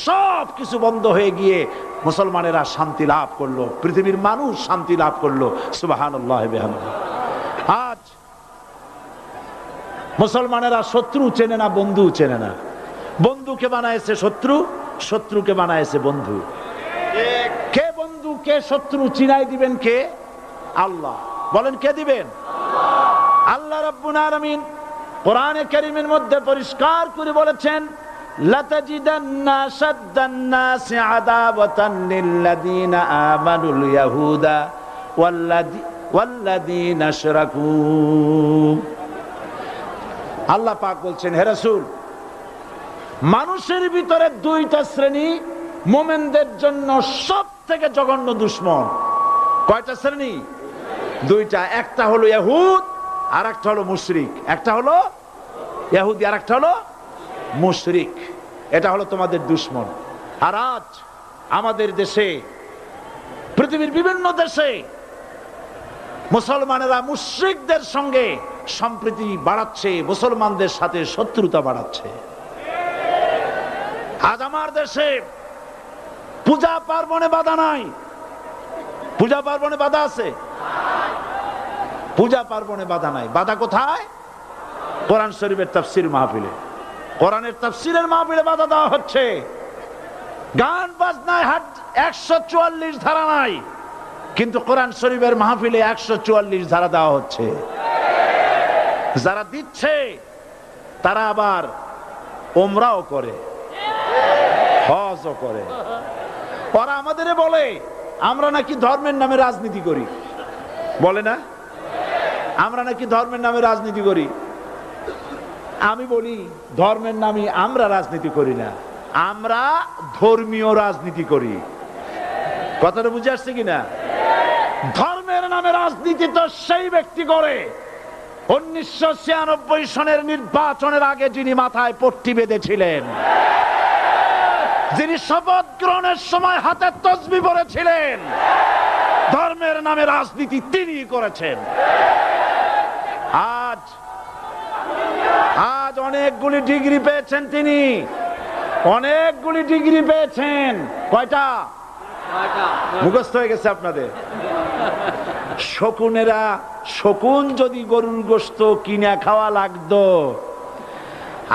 সব কিছু বন্ধ হয়ে গিয়ে মুসলমানেরা শান্তি লাভ করলো, পৃথিবীর মানুষ শান্তি লাভ করলো। সুবহানাল্লাহ বিহামদিহি। আজ মুসলমানেরা শত্রু চেনে না, বন্ধু চেনে না। বন্ধুকে বানায়েছে শত্রু, শত্রুকে বানায়েছে বন্ধু। কে বন্ধু কে শত্রু চিনাই দিবেন কে? আল্লাহ। বলেন কে দিবেন? আল্লাহ রাব্বুল আলামিন কোরআনে কারীমের মধ্যে পরিষ্কার করে বলেছেন লাতাজিদান্না শাদ্দান নাসি আদাওয়াতান লিল্লাযীনা আমানুল ইয়াহুদা ওয়াল্লাযীনা আশরাকু। আল্লাহ পাক বলছেন, হে রাসূল, মানুষের ভিতরে 2টা শ্রেণী মুমিনদের জন্য সব থেকে জঘন্য দুশমন। কয়টা শ্রেণী? 2টা। একটা হলো ইহুদ, আর একটা হলো মুশরিক। একটা হলো ইহুদি, আর একটা হলো মুশরিক। এটা হলো তোমাদের দুশমন। আর আজ আমাদের দেশে, পৃথিবীর বিভিন্ন দেশে মুসলমানেরা মুশরিকদের সঙ্গে সম্প্রীতি বাড়াচ্ছে, মুসলমানদের সাথে শত্রুতা বাড়াচ্ছে। আজ আমার দেশে পূজা পার্বণে বাধা নাই। পূজা পার্বণে বাধা আছে? পূজা পার্বণে বাধা নাই। বাধা কোথায়? কোরআন শরীফের তাফসীর মাহফিলে। কোরআনের তাফসীরের মাহফিলে বাধা দেওয়া হচ্ছে। গান বাজনায় 144 ধারা নাই, কিন্তু কোরআন শরীফের মাহফিলে 144 ধারা দেওয়া হচ্ছে। যারা দিচ্ছে তারা আবার ওমরাও করে, হজও করে। ওরা আমাদের বলে আমরা নাকি ধর্মের নামে রাজনীতি করি। বলে না? আমরা নাকি ধর্মের নামে রাজনীতি করি। আমি বলি ধর্মের নামে আমরা রাজনীতি করি না, আমরা ধর্মীয় রাজনীতি করি। কথাটা বুঝে আসছে কিনা? ধর্মের নামে রাজনীতি তো সেই ব্যক্তি করে 1996 সনের নির্বাচনের আগে যিনি মাথায় পট্টি বেঁধেছিলেন, যিনি শপথ গ্রহণের সময় হাতে তসবিহ পরেছিলেন। ধর্মের নামে রাজনীতি তিনি করেছেন। আজ অনেকগুলি ডিগ্রি পেয়েছেন তিনি, অনেকগুলি ডিগ্রি পেয়েছেন। কয়টা? মুখস্থ হয়ে গেছে আপনাদের। শকুনেরা, শকুন যদি গরুর গোশত কিনে খাওয়া লাগতো,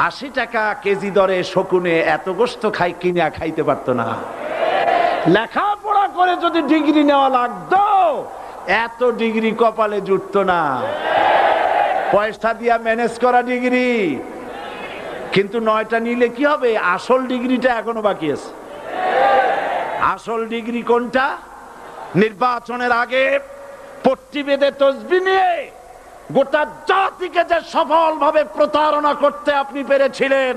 80 টাকা কেজি দরে শকুনে এত গোশত কিনে খাইতে পারতো না। লেখাপড়া করে যদি ডিগ্রি নেওয়া লাগতো, এত ডিগ্রি কপালে জুটতো না। পয়সা দিয়া ম্যানেজ করা ডিগ্রি, কিন্তু 9টা নিলে কি হবে? আসল ডিগ্রিটা এখনো বাকি আছে। আসল ডিগ্রি কোনটা? নির্বাচনের আগে পট্টি বেঁধে তসবিহ নিয়ে গোটা জাতিকে যে সফলভাবে প্রতারণা করতে আপনি পেরেছিলেন,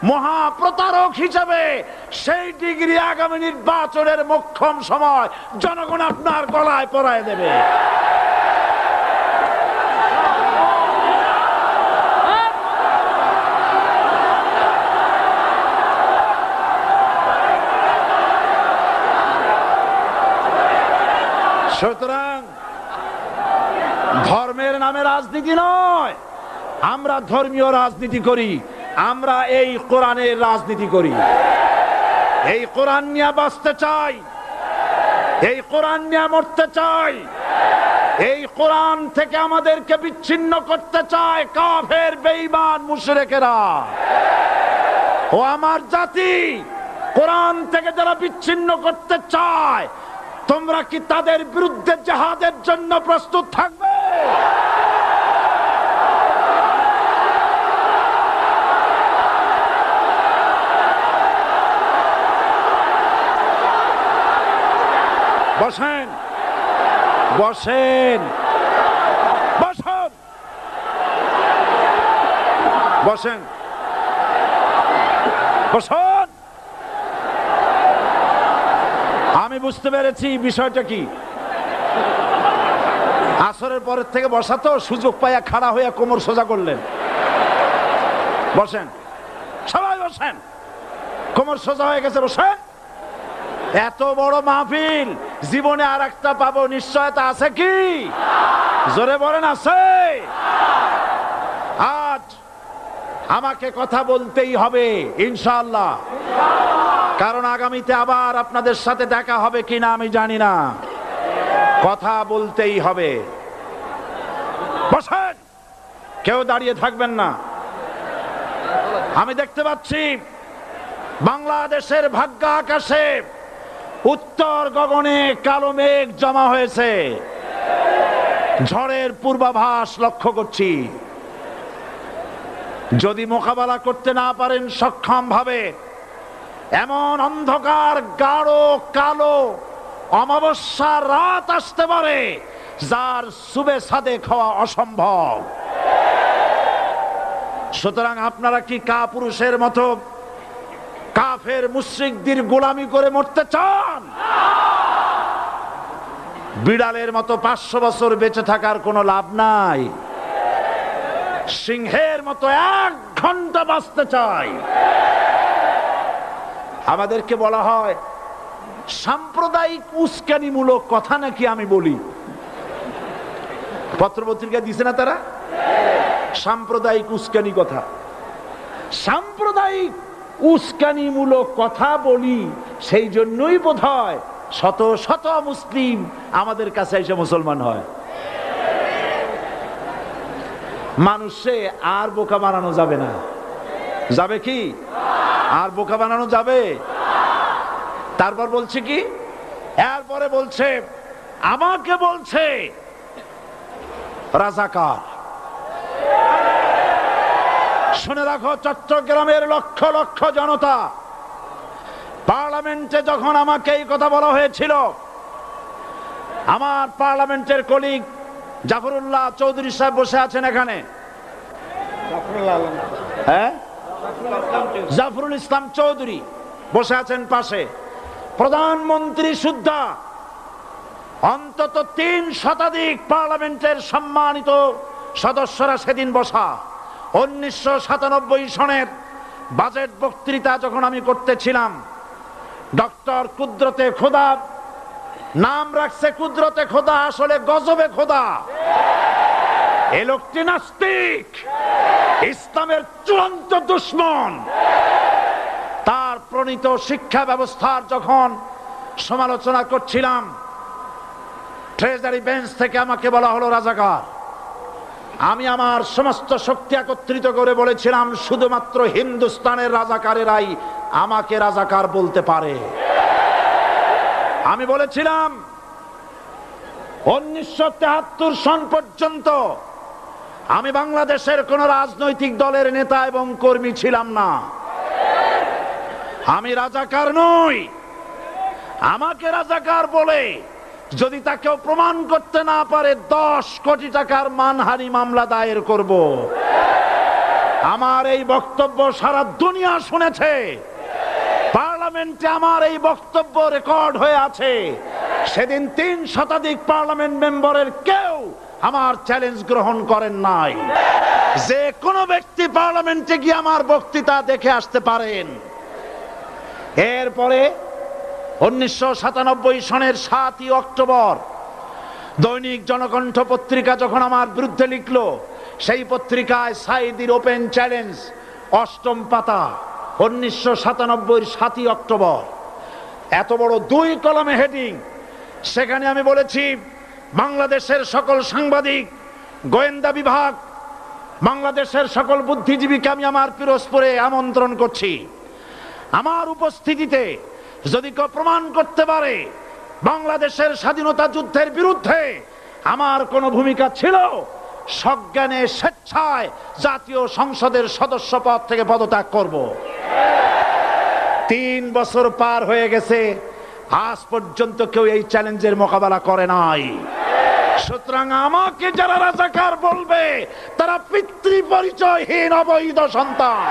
মহা প্রতারক হিসেবে সেই ডিগ্রি আগামী নির্বাচনের মোক্ষম সময় জনগণ আপনার গলায় পরায় দেবে। ধর্মের নামে রাজনীতি নয়, আমরা ধর্মীয় রাজনীতি করি, আমরা এই কোরআনের রাজনীতি করি। এই কোরআন নিয়ে বাঁচতে চাই, এই কোরআন নিয়ে মরতে চাই। এই কোরআন থেকে আমাদেরকে বিচ্ছিন্ন করতে চায় কাফের, বেঈমান, মুশরিকেরা। ও আমার জাতি, কোরআন থেকে যারা বিচ্ছিন্ন করতে চায়, তোমরা কি তাদের বিরুদ্ধে জিহাদের জন্য প্রস্তুত থাকবে? বসেন, বসেন, বসেন, বসেন, বসেন। আমি বুঝতে পেরেছি বিষয়টা কি। আসরের পরের থেকে বসা তো, সুযোগ পাইয়া খাড়া হইয়া কোমর সোজা করলেন। বসেন, সবাই বসেন। কোমর সোজা হয়ে গেছে, বসেন। এত বড় মাহফিল, জীবনে আর একটা পাবো নিশ্চয়তা আছে কি? জোরে বলেন, আছে? আজ আমাকে কথা বলতেই হবে ইনশাআল্লাহ, কারণ আগামীতে আবার আপনাদের সাথে দেখা হবে কিনা আমি জানি না। কথা বলতেই হবে। বসেন, কেউ দাঁড়িয়ে থাকবেন না। আমি দেখতে পাচ্ছি বাংলাদেশের ভাগ্য আকাশে উত্তর গগনে কালো মেঘ জমা হয়েছে, ঝড়ের পূর্বাভাস লক্ষ্য করছি। যদি মোকাবেলা করতে না পারেন সক্ষম ভাবে, এমন অন্ধকার গাঢ় কালো অমাবস্যার রাত আসতে পারে যার সুবে সাদেক হওয়া অসম্ভব। সুতরাং আপনারা কি কাপুরুষের মতো কাফের মুশরিকদের গোলামি করে মরতে চান? বিড়ালের মতো 500 বছর বেঁচে থাকার কোনো লাভ নাই। সিংহের মতো 1 ঘন্টা বাঁচতে চাই। আমাদেরকে বলা হয় সাম্প্রদায়িক উস্কানিমূলক কথা নাকি আমি বলি। পত্রপত্রিকা দিছে না তারা? সাম্প্রদায়িক উস্কানি কথা, সাম্প্রদায়িক উস্কানিমূলক কথা বলি। সেই জন্যই বোধহয় শত শত মুসলিম আমাদের কাছে এসে মুসলমান হয়। মানুষে আর বোকা বানানো যাবে না। যাবে কি? আর বোকা বানানো যাবে? তারপর বলছে কি, এরপরে বলছে আমাকে বলছে রাজাকার। শুনে রাখো চট্টগ্রামের লক্ষ লক্ষ জনতা, পার্লামেন্টে যখন আমাকে এই কথা বলা হয়েছিল, আমার পার্লামেন্টের কলিগ জাফরুল্লাহ চৌধুরী সাহেব বসে আছেন এখানে। হ্যাঁ, জাফরুল ইসলাম চৌধুরী বসে আছেন পাশে। প্রধানমন্ত্রী সুদ্ধা, অন্তত 3 শতাধিক পার্লামেন্টের সম্মানিত সদস্যরা সেদিন বসা। 1997 সনের বাজেট বক্তৃতা যখন আমি করতেছিলাম, ডক্টর কুদরতে খোদা, নাম রাখছে কুদরতে খোদা, আসলে গজবে খোদা। এই লোকটি নাস্তিক, ইসলামের চূড়ান্ত দুশমন। তার প্রণীত শিক্ষা ব্যবস্থার যখন সমালোচনা করছিলাম, ট্রেজারি বেঞ্চ থেকে আমাকে বলা হলো রাজাকার। আমি আমার সমস্ত শক্তি একত্রিত করে বলেছিলাম শুধুমাত্র হিন্দুস্তানের রাজাকারেরাই আমাকে রাজাকার বলতে পারে। আমি বলেছিলাম 1973 সন পর্যন্ত আমি বাংলাদেশের কোন রাজনৈতিক দলের নেতা এবং কর্মী ছিলাম না। আমি রাজাকার নই। আমাকে রাজাকার বলে যদি তাকে প্রমাণ করতে না পারে 10 কোটি টাকার মানহানি মামলা দায়ের করব। আমার এই বক্তব্য সারা দুনিয়া শুনেছে। পার্লামেন্টে আমার এই বক্তব্য রেকর্ড হয়ে আছে। সেদিন 3 শতাধিক পার্লামেন্ট মেম্বারের কেউ আমার চ্যালেঞ্জ গ্রহণ করেন নাই। যে কোনো ব্যক্তি পার্লামেন্টে গিয়ে আমার বক্তৃতা দেখে আসতে পারেন। এরপরে 1997 সনের 7ই অক্টোবর দৈনিক জনকণ্ঠ পত্রিকা যখন আমার বিরুদ্ধে লিখলো, সেই পত্রিকায় সাইদির ওপেন চ্যালেঞ্জ 8ম পাতা 1997 7ই অক্টোবর, এত বড় 2 কলমে হেডিং। সেখানে আমি বলেছি, বাংলাদেশের সকল সাংবাদিক, গোয়েন্দা বিভাগ, বাংলাদেশের সকল বুদ্ধিজীবীকে আমি আমার পিরোজপুরে আমন্ত্রণ করছি। আমার উপস্থিতিতে যদি কেউ প্রমাণ করতে পারে বাংলাদেশের স্বাধীনতা যুদ্ধের বিরুদ্ধে আমার কোনো ভূমিকা ছিল, সজ্ঞানে স্বেচ্ছায় জাতীয় সংসদের সদস্য পদ থেকে পদত্যাগ করব। 3 বছর পার হয়ে গেছে, আজ পর্যন্ত কেউ এই চ্যালেঞ্জের মোকাবেলা করে নাই। সুতরাং আমাকে যারা রাজাকার বলবে, তারা পিতৃ পরিচয়হীন অবৈধ সন্তান।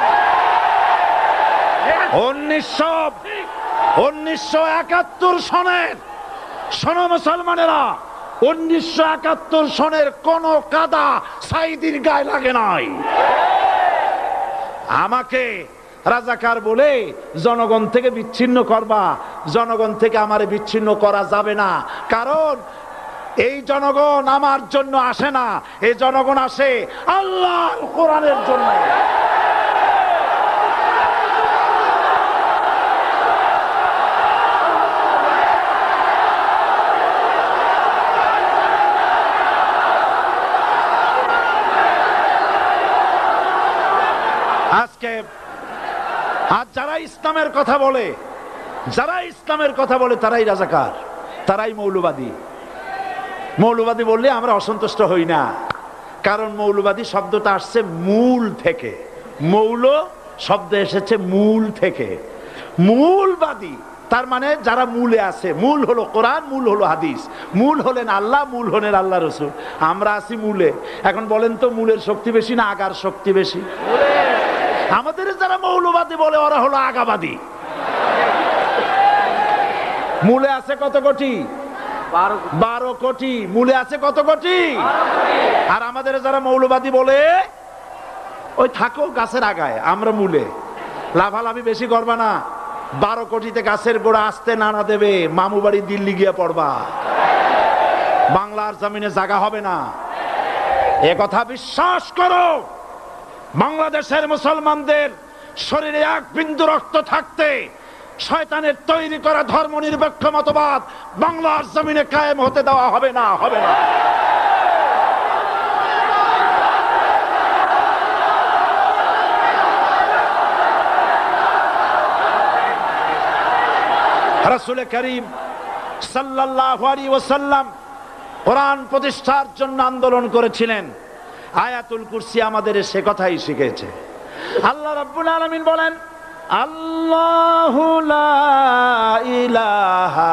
1971 সনের, শোনো মুসলমানেরা, 1971 সনের কোন কাদা সাইদির গায়ে লাগে নাই। আমাকে রাজাকার বলে জনগণ থেকে বিচ্ছিন্ন করবা, জনগণ থেকে আমারে বিচ্ছিন্ন করা যাবে না। কারণ এই জনগণ আমার জন্য আসে না, এই জনগণ আসে আল্লাহর কোরআনের জন্য। আজকে আর যারা ইসলামের কথা বলে, তারাই রাজাকার, তারাই মৌলবাদী। মৌলবাদী বললে আমরা অসন্তুষ্ট হই না, কারণ মৌলবাদী শব্দটা আসছে মূল থেকে। মৌল শব্দ এসেছে মূল থেকে। মূলবাদী তার মানে যারা মূলে আছে। মূল হলো কোরআন, মূল হলো হাদিস, মূল হলেন আল্লাহ, মূল হলেন আল্লাহ রসুল। আমরা আছি মূলে। এখন বলেন তো, মূলের শক্তি বেশি না আগার শক্তি বেশি? আমাদের যারা মৌলবাদী বলে ওরা হলো আগাবাদী। মূলে আছে কত কোটি? 12 কোটি। মূলে আছে কত কোটি? আর আমাদের যারা মৌলবাদী বলে, ওই থাকো গাছের আগায়, আমরা মূলে। লাভালাভি বেশি করবা না, 12 কোটিতে গাছের গোড়া আসতে নানা দেবে, মামু বাড়ি দিল্লি গিয়ে পড়বা, বাংলার জমিনে জায়গা হবে না। এ কথা বিশ্বাস করো। বাংলাদেশের মুসলমানদের শরীরে 1 বিন্দু রক্ত থাকতে শয়তানের তৈরি করা ধর্ম নিরপেক্ষ মতবাদ বাংলার জমিনে কায়েম হতে দেওয়া হবে না, হবে না। রাসূল করিম সাল্লাল্লাহু আলাইহি ওয়াসাল্লাম কোরআন প্রতিষ্ঠার জন্য আন্দোলন করেছিলেন। আয়াতুল কুরসি আমাদের সে কথাই শিখেছে। আল্লাহ রাব্বুল আলামিন বলেন, আল্লাহু লা ইলাহা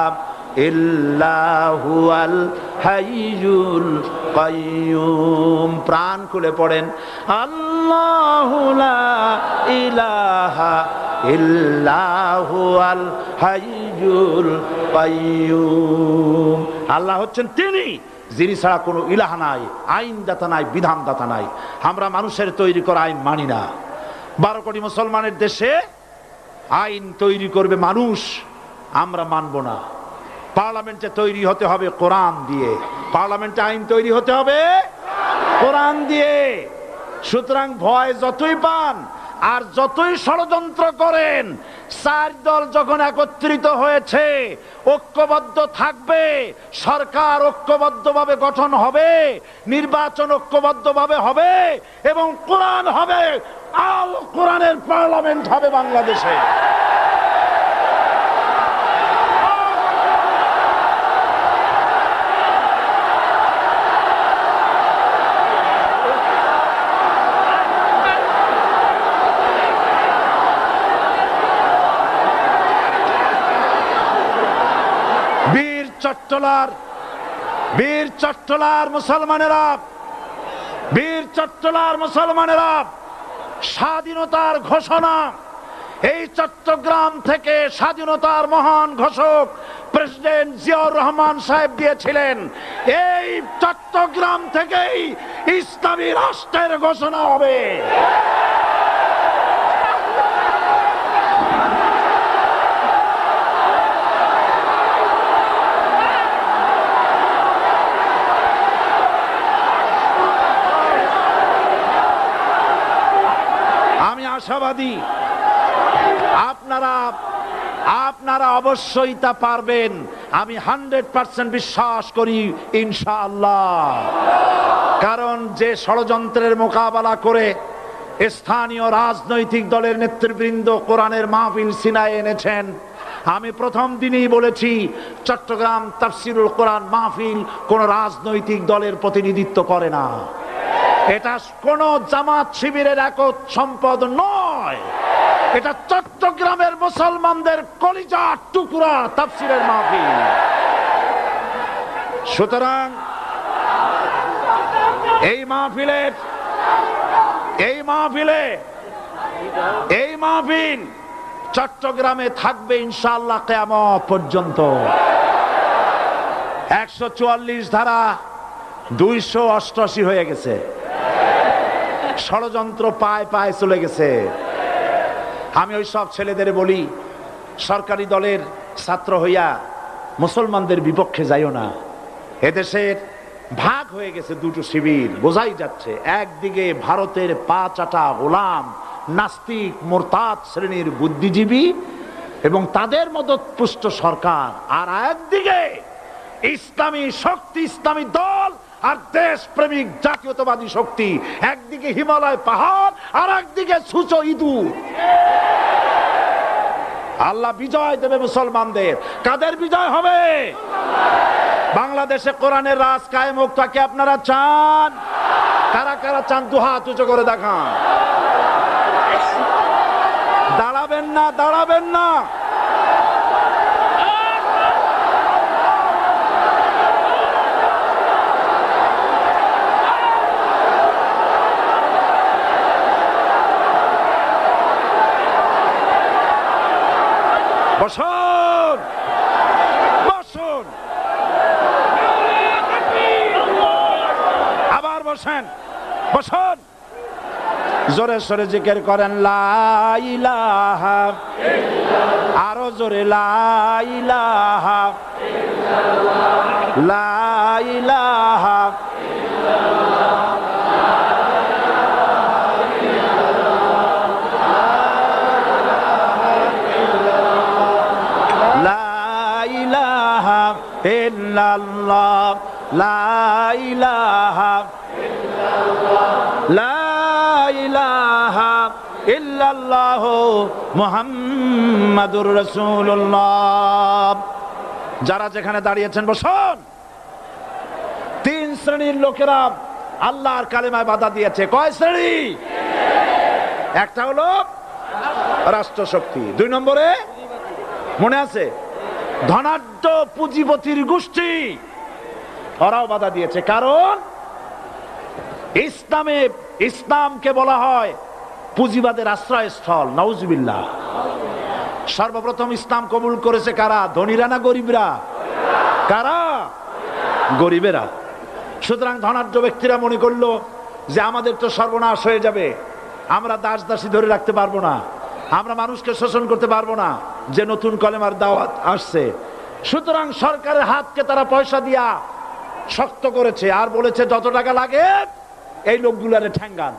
ইল্লা হুয়াল হাইয়ুল কাইয়ুম। প্রাণ খুলে পড়েন, আল্লাহু লা ইলাহা ইল্লা হুয়াল হাইয়ুল কাইয়ুম। আল্লাহ হচ্ছেন তিনি, যিনি ছাড়া কোনো ইলাহ নাই, আইনদাতা নাই, বিধানদাতা নাই। আমরা মানুষের তৈরি করা আইন মানি না। 12 কোটি মুসলমানের দেশে আইন তৈরি করবে মানুষ, আমরা মানব না। পার্লামেন্টে তৈরি হতে হবে কোরআন দিয়ে, পার্লামেন্টে আইন তৈরি হতে হবে কোরআন দিয়ে। সুতরাং ভয় যতই পান আর যতই ষড়যন্ত্র করেন, 4 দল যখন একত্রিত হয়েছে, ঐক্যবদ্ধ থাকবে, সরকার ঐক্যবদ্ধভাবে গঠন হবে, নির্বাচন ঐক্যবদ্ধভাবে হবে এবং কোরআন হবে, আল কোরআনের পার্লামেন্ট হবে বাংলাদেশে। বীর চট্টলার মুসলমানেরা স্বাধীনতার ঘোষণা, এই চট্টগ্রাম থেকে স্বাধীনতার মহান ঘোষক প্রেসিডেন্ট জিয়াউর রহমান সাহেব দিয়েছিলেন। এই চট্টগ্রাম থেকেই ইসলামী রাষ্ট্রের ঘোষণা হবে। আশাবাদী আপনারা অবশ্যই তা পারবেন। আমি 100% বিশ্বাস করি ইনশাআল্লাহ। কারণ যে ষড়যন্ত্রের মোকাবেলা করে স্থানীয় রাজনৈতিক দলের নেতৃবৃন্দ কোরআনের মাহফিল সিনায় এনেছেন, আমি প্রথম দিনই বলেছি চট্টগ্রাম তাফসিরুল কোরআন মাহফিল কোন রাজনৈতিক দলের প্রতিনিধিত্ব করে না। এটা কোন জামাত শিবিরের একক সম্পদ নয়, এটা চট্টগ্রামের মুসলমানদের কলিজার টুকরা তাফসিরের মাহফিল। সুতরাং এই মাহফিল চট্টগ্রামে থাকবে ইনশাআল্লাহ কিয়ামত পর্যন্ত। 144 ধারা 288 হয়ে গেছে, ষড়যন্ত্র পায় পায় চলে গেছে। আমি ওই সব ছেলেদের বলি, সরকারি দলের ছাত্র হইয়া মুসলমানদের বিপক্ষে যাইও না। এদেশের ভাগ হয়ে গেছে দুটো শিবির, বোঝাই যাচ্ছে। একদিকে ভারতের পা চাটা গোলাম নাস্তিক মোরতাদ শ্রেণীর বুদ্ধিজীবী এবং তাদের মদতপুষ্ট সরকার, আর একদিকে ইসলামী শক্তি, ইসলামী দল আর দেশ প্রেমিক জাতীয়তাবাদী শক্তি। একদিকে হিমালয় পাহাড় আর একদিকে সূচ ইঁদুর। আল্লাহ বিজয় দেবে মুসলমানদের। কাদের বিজয় হবে? বাংলাদেশে কোরআনের রাজ কায়েম হোক, তাকে আপনারা চান? কারা কারা চান দু হাত উঁচু করে দেখান। দাঁড়াবেন না, দাঁড়াবেন না। বসুন, বসুন, আবার বসেন, বসুন। জোরে সরে জিকির করেন লা ইলাহা ইল্লাল্লাহ, আরো জোরে লা ইলাহা ইল্লাল্লাহ, লা ইলাহা ইল্লাল্লাহ, লা ইলাহা ইল্লাল্লাহ, লা ইলাহা ইল্লাল্লাহ মুহাম্মাদুর রাসূলুল্লাহ। যারা যেখানে দাঁড়িয়েছেন বসুন। 3 শ্রেণীর লোকেরা আল্লাহর কালেমায় বাধা দিয়েছে। কয় শ্রেণী? একটা হলো রাষ্ট্রশক্তি, 2 নম্বরে মনে আছে ধনাঢ্য পুঁজিপতির গোষ্ঠী, ওরাও বাধা দিয়েছে। কারণ ইসলামকে বলা হয় পুঁজিবাদের আশ্রয়স্থল। নাউজুবিল্লাহ। সর্বপ্রথম ইসলাম কবুল করেছে কারা? ধনীরা না গরিবরা? কারা? গরিবেরা। সুতরাং ধনাঢ্য ব্যক্তিরা মনে করলো যে আমাদের তো সর্বনাশ হয়ে যাবে, আমরা দাস দাসী ধরে রাখতে পারবো না, আমরা মানুষকে শোষণ করতে পারবো না, যে নতুন কলেমার দাওয়াত আসছে। সুতরাং সরকারের হাতকে তারা পয়সা দিয়া শক্ত করেছে আর বলেছে যত টাকা লাগে এই লোকগুলারে ঠ্যাঙ্গান।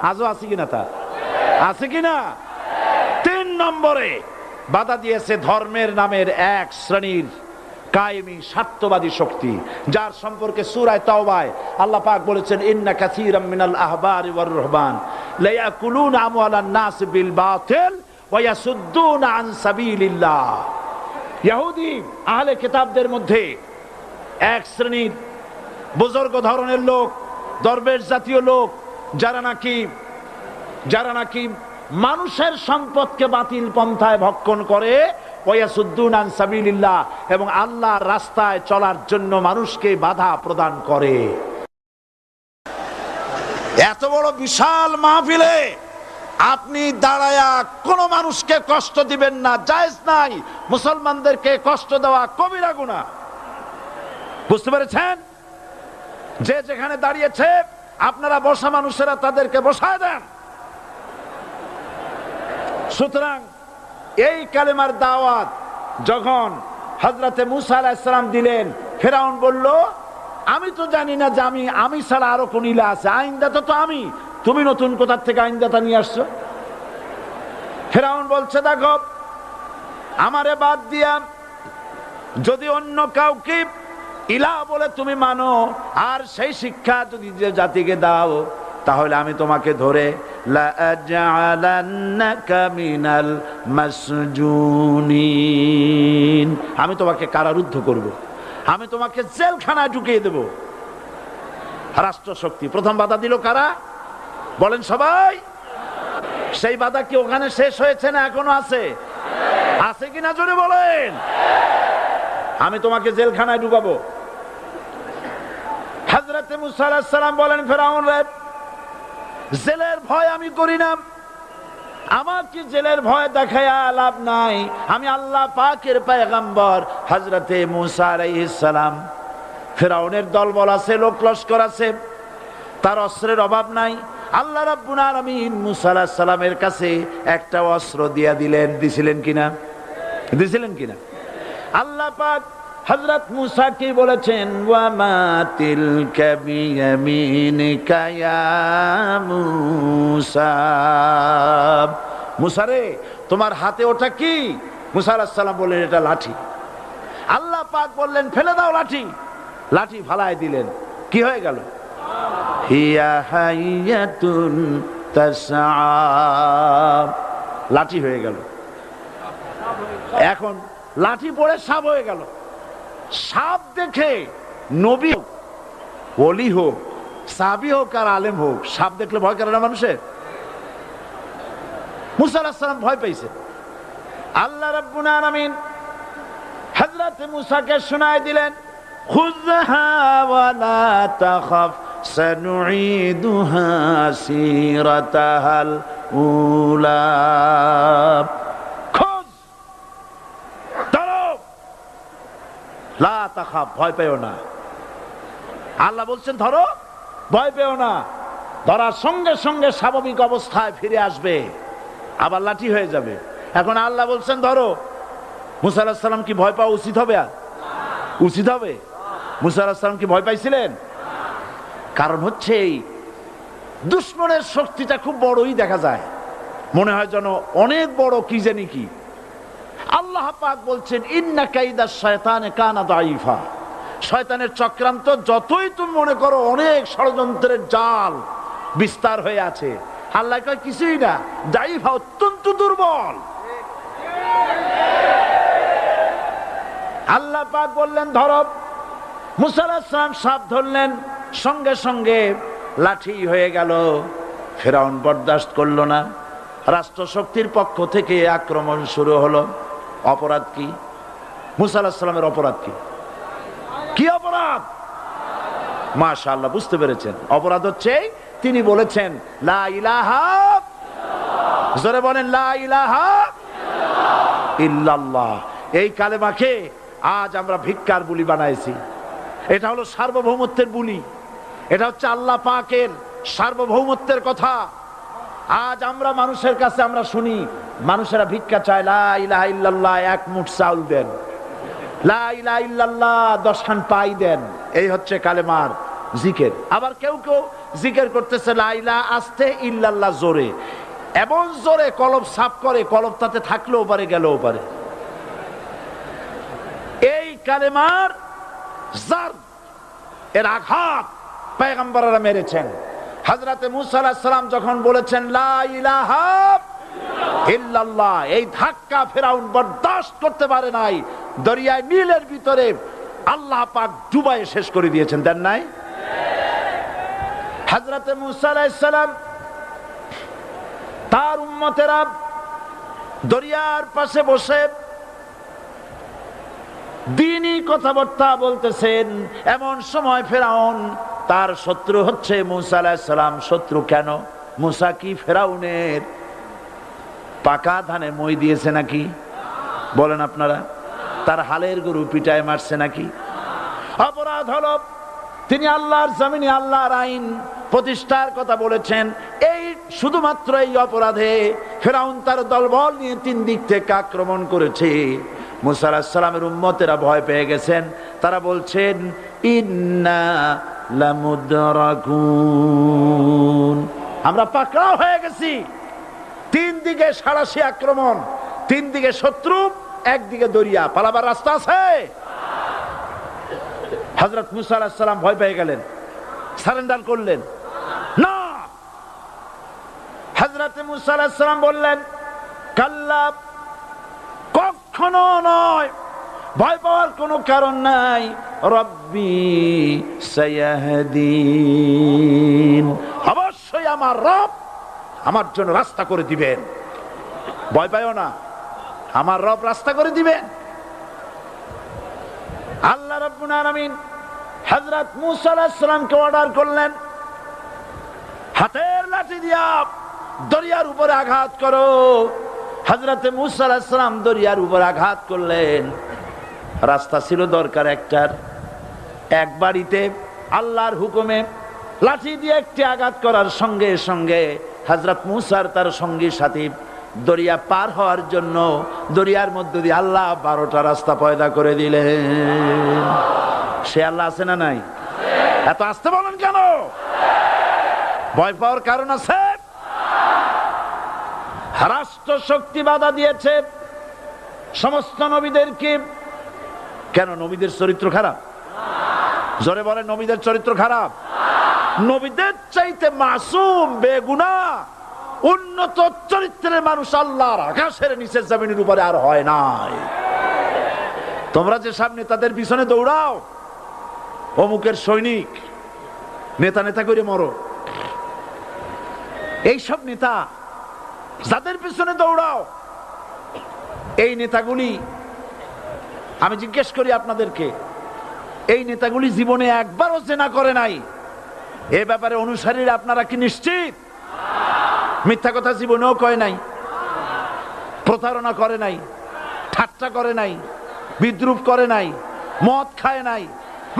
আজও আছে কিনা? তা আছে কিনা? 3 নম্বরে বাধা দিয়েছে ধর্মের নামের এক শ্রেণীর কায়েমি স্বার্থবাদী শক্তি, যার সম্পর্কে সূরা তাওবায় আল্লাহ পাক বলেছেন ইন্না কাসীরাম মিনাল আহবারি ওয়ার রুহবান লা ইয়াকুলুনা আমওয়ালান নাস বিল বাতিল ওয়া ইয়াসুদ্দুনা আন সাবিলিল্লাহ। ইহুদি আহলে কিতাবদের মধ্যে এক শ্রেণীর বুজুর্গ ধরনের লোক, দরবেশ জাতীয় লোক, যারা নাকি মানুষের সম্পদকে বাতিল পন্থায় ভক্ষণ করে, ওয়াসুদ্দুনা আন সাবিলিল্লাহ, এবং আল্লাহর রাস্তায় চলার জন্য মানুষকে বাধা প্রদান করে। এত বড় বিশাল মাহফিলে আপনি দাঁড়ায়া কোন মানুষকে কষ্ট দিবেন না, জায়েজ নাই। মুসলমানদেরকে কষ্ট দেওয়া কবিরা গুনাহ। বুঝতে পেরেছেন? যে যেখানে দাঁড়িয়েছে আপনারা বসা মানুষেরা তাদেরকে বসায় দেন। সুতরাং এই কালেমার দাওয়াত যখন হযরতে মুসা আলাইহিস সালাম দিলেন, ফেরাউন বলল আমি তো জানি না যে আমি ছাড়া আরো কোন ইলা আছে, আইনদাতা তো আমি, তুমি নতুন কোথা থেকে আইনদাতা নিয়ে আসছো? ফেরাউন বলছে, দেখো আমারে বাদ দিয়া যদি অন্য কাউকে ইলাহ বলে তুমি মানো আর সেই শিক্ষা যদি যে জাতিকে দাও, তাহলে আমি তোমাকে ধরে লাআজআলান্নাকা মিনাল মাসজুনিন, আমি তোমাকে কারারুদ্ধ করব, আমি তোমাকে জেলখানায় ঢুকিয়ে দেব। রাষ্ট্র শক্তি প্রথম বাধা দিল কারা? বলেন সবাই। সেই বাধা কি ওখানে শেষ হয়েছে না এখনো আছে? আছে কিনা জোরে বলেন। আমি তোমাকে জেলখানায় ঢুকাবো। হযরত মুসা আলাইহিস সালাম বলেন, ফেরাউন রে, জেলের ভয় আমি করি না, আমাকে জেলের ভয় দেখায়া লাভ নাই, আমি আল্লাহ পাকের পয়গম্বর। হযরত মুসা আলাইহিস সালাম, ফেরাউনের দলবল আছে, লোক লস্কর আছে, তার অস্ত্রের অভাব নাই। আল্লাহ রাব্বুল আলামিন মুসা আলাইহিস সালামের কাছে একটা অস্ত্র দিয়া দিলেন। দিছিলেন কিনা? দিছিলেন কিনা? আল্লাহ পাক হযরত মুসা কি বলেছেন? ওয়া মা তিলকা বিয়ামিনিকা ইয়া মুসা, মুসা রে তোমার হাতে ওটা কি? মুসা আলাইহিস সালাম বললেন, এটা লাঠি। আল্লাহ পাক বললেন, ফেলে দাও লাঠি। লাঠি ফালায় দিলেন। কি হয়ে গেল? হিয়া হাইয়াতুন তাসআ, লাঠি হয়ে গেল। এখন লাঠি পড়ে সাপ হয়ে গেল। সাপ দেখে নবী হোক, ওলি হোক, সাহাবী হোক আর আলেম হোক, সাপ দেখলে ভয় করে না মানুষের? মুসা আলাইহিস সালাম ভয় পাইছে। আল্লাহ রাব্বুল আলামিন হযরত মুসাকে শোনায় দিলেন, খুযহা ওয়া লা তাখাফ সানুঈদুহা সিরাতাহাল উলা, লা তাখাফ, ভয় পেও না। আল্লাহ বলছেন ধরো, ভয় পেও না। ধরার সঙ্গে সঙ্গে স্বাভাবিক অবস্থায় ফিরে আসবে, আবার লাঠি হয়ে যাবে। এখন আল্লাহ বলছেন ধরো। মুসা আলাইহিস সালাম কি ভয় পাওয়া উচিত হবে? উচিত হবে? মুসা আলাইহিস সালাম কি ভয় পাইছিলেন? কারণ হচ্ছে এই দুশমনের শক্তিটা খুব বড়ই দেখা যায়, মনে হয় যেন অনেক বড়, কি জানি কি। আল্লাহ পাক বলছেন, ইন্না কাইদাশ শায়তানে কানা দাঈফা, শয়তানের চক্রান্ত যতই তুমি মনে করো অনেক ষড়যন্ত্রের জাল বিস্তার হয়ে আছে, আল্লাহ কয় কিছুই না, দাঈফা, অত্যন্ত দুর্বল। আল্লাহ পাক বললেন ধরো। মুসা আলাইহিস সালাম সাপ ধরলেন, সঙ্গে সঙ্গে লাঠি হয়ে গেল। ফেরাউন বরদাস্ত করলো না। রাষ্ট্রশক্তির পক্ষ থেকে আক্রমণ শুরু হলো। অপরাধ কি? মুসা আলাইহিস সালামের অপরাধ কি? কি অপরাধ? মাশাআল্লাহ, বুঝতে পেরেছেন। অপরাধ হচ্ছে তিনি বলেছেন লা ইলাহা, জোরে বলেন লা ইলাহা ইল্লাল্লাহ। এই কালেমাকে আজ আমরা ভিক্ষার বুলি বানাইছি। এটা হলো সার্বভৌমত্বের বুলি, এটা হচ্ছে আল্লাহ পাকের সার্বভৌমত্বের কথা। আজ আমরা মানুষের কাছে আমরা শুনি, মানুষেরা ভিক্ষা চায়, লা ইলাহা ইল্লাল্লাহ, এক মুঠ চাউল দেন, লা ইলাহা ইল্লাল্লাহ 10 খান পাই দেন। এই হচ্ছে কালেমার জিকির। আবার কেউ কেউ জিকির করতেছে লা ইলাহা আস্তে, ইল্লাল্লাহ জোরে, এমন জোরে কলব সাফ করে, কলব তাতে থাকলেও পারে গেলেও পারে। এই কালেমার জার, এর আঘাত পয়গম্বররা মেরেছেন। হযরত মুসা আলাইহিস সালাম যখন বলেছেন লা ইলাহা ইল্লাল্লাহ, এই ধাক্কা ফেরাউন বরদাস্ত করতে পারে নাই। দরিয়ায় নীলের ভিতরে আল্লাহ পাক ডুবাইয়ে শেষ করে দিয়েছেন, দেন নাই? হযরত মুসা আলাইহিস সালাম তার উম্মতেরা দরিয়ার পাশে বসে দ্বীনি কথাবার্তা বলতেছেন। এমন সময় ফেরাউন, তার শত্রু হচ্ছে মুসা আলাইহিস সালাম। শত্রু কেন? মুসা কি ফেরাউনের পাকা ধানে মই দিয়েছে নাকি? বলেন আপনারা। তার হালের গরু পিটায় মারছে নাকি? অপরাধ হলো তিনি আল্লাহর জমিনে আল্লাহর আইন প্রতিষ্ঠার কথা বলেছেন। এই শুধুমাত্র এই অপরাধে ফেরাউন তার দলবল নিয়ে 3 দিক থেকে আক্রমণ করেছে। মুসা আলাইহিস সালামের উম্মতেরা ভয় পেয়ে গেছেন। তারা বলছেন ইন্না লামুদরাকুন, আমরা পাকড়াও হয়ে গেছি, তিন দিকে সাঁড়াশি আক্রমণ, তিন দিকে শত্রু, একদিকে দরিয়া, পালাবার রাস্তা আছে? হযরত মুসা আলাইহিস সালাম ভয় পেয়ে গেলেন, সারেন্ডার করলেন না। হযরত মুসা আলাইহিস সালাম বললেন, কাল্লা, কখনো নয়, ভয় পাওয়ার কোনো কারণ নাই। রব্বি সায়াহদিন, অবশ্যই আমার রব আমার জন্য রাস্তা করে দিবেন। ভয় পাইও না, আমার রব রাস্তা করে দিবেন। আল্লাহ রাব্বুল আলামিন হযরত মুসা আলাইহিস সালামকে অর্ডার করলেন, হাতের লাঠি দিয়া দরিয়ার উপরে আঘাত করো। হযরত মুসা আলাইহিস সালাম দরিয়ার উপর আঘাত করলেন। রাস্তা ছিল দরকার একটার, এক বাড়িতে আল্লাহর হুকুমে লাঠি দিয়ে একটি আঘাত করার সঙ্গে সঙ্গে হযরত মুসার তার সঙ্গী সাথী দরিয়া পার হওয়ার জন্য দরিয়ার মধ্য দিয়ে আল্লাহ 12টা রাস্তা পয়দা করে দিলেন। সে আল্লাহ আছে না নাই? এত আসতে বলেন কেন? ভয় পাওয়ার কারণ আছে? রাষ্ট্র শক্তি বাধা দিয়েছে সমস্ত নবীদেরকে। কেন? নবীদের চরিত্র খারাপ? জোরে বলেন, নবীদের চরিত্র খারাপ? নবীদের চাইতে মাসুম, বেগুনাহ, উন্নত চরিত্রের মানুষ আল্লাহর আকাশের নিচে জমিনের উপরে আর হয় নাই। তোমরা যে সামনে তাদের পিছনে দৌড়াও, অমুকের সৈনিক, নেতা নেতা করে মরো, এইসব নেতা যাদের পিছনে দৌড়াও, এই নেতাগুলি, আমি জিজ্ঞেস করি আপনাদেরকে, এই নেতাগুলি জীবনে একবারও জেনা করে নাই? এ ব্যাপারে অনুসারীরা আপনারা কি নিশ্চিত? মিথ্যা কথা জীবনেও কয় নাই, প্রতারণা করে নাই, ঠাট্টা করে নাই, বিদ্রুপ করে নাই, মদ খায় নাই,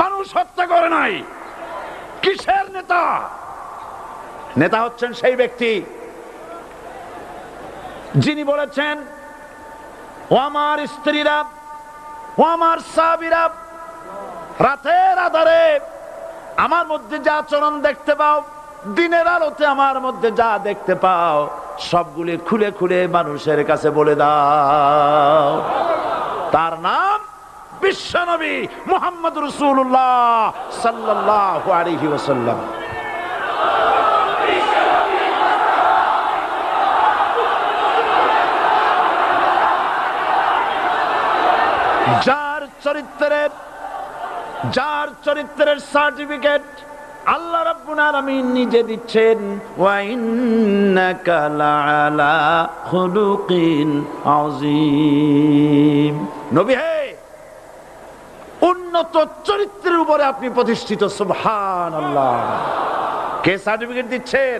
মানুষ হত্যা করে নাই। কিসের নেতা? নেতা হচ্ছেন সেই ব্যক্তি যিনি বলেছেন, ও আমার স্ত্রীরা, ও আমার সাহাবীরা, রাতের আধারে আমার মধ্যে যা আচরণ দেখতে পাও, দিনের আলোতে আমার মধ্যে যা দেখতে পাও, সবগুলি খুলে খুলে মানুষের কাছে বলে দাও। তার নাম বিশ্বনবী মুহাম্মদ রাসূলুল্লাহ সাল্লাল্লাহু আলাইহি ওয়াসাল্লাম। যার চরিত্রের সার্টিফিকেট আল্লাহ রাব্বুল আলামিন নিজে দিচ্ছেন, ওয়া ইন্নাকা লাআলা খুলুকিন আযীম। নবী হে, উন্নত চরিত্রের উপরে আপনি প্রতিষ্ঠিত। সুবহানাল্লাহ। কে সার্টিফিকেট দিচ্ছেন?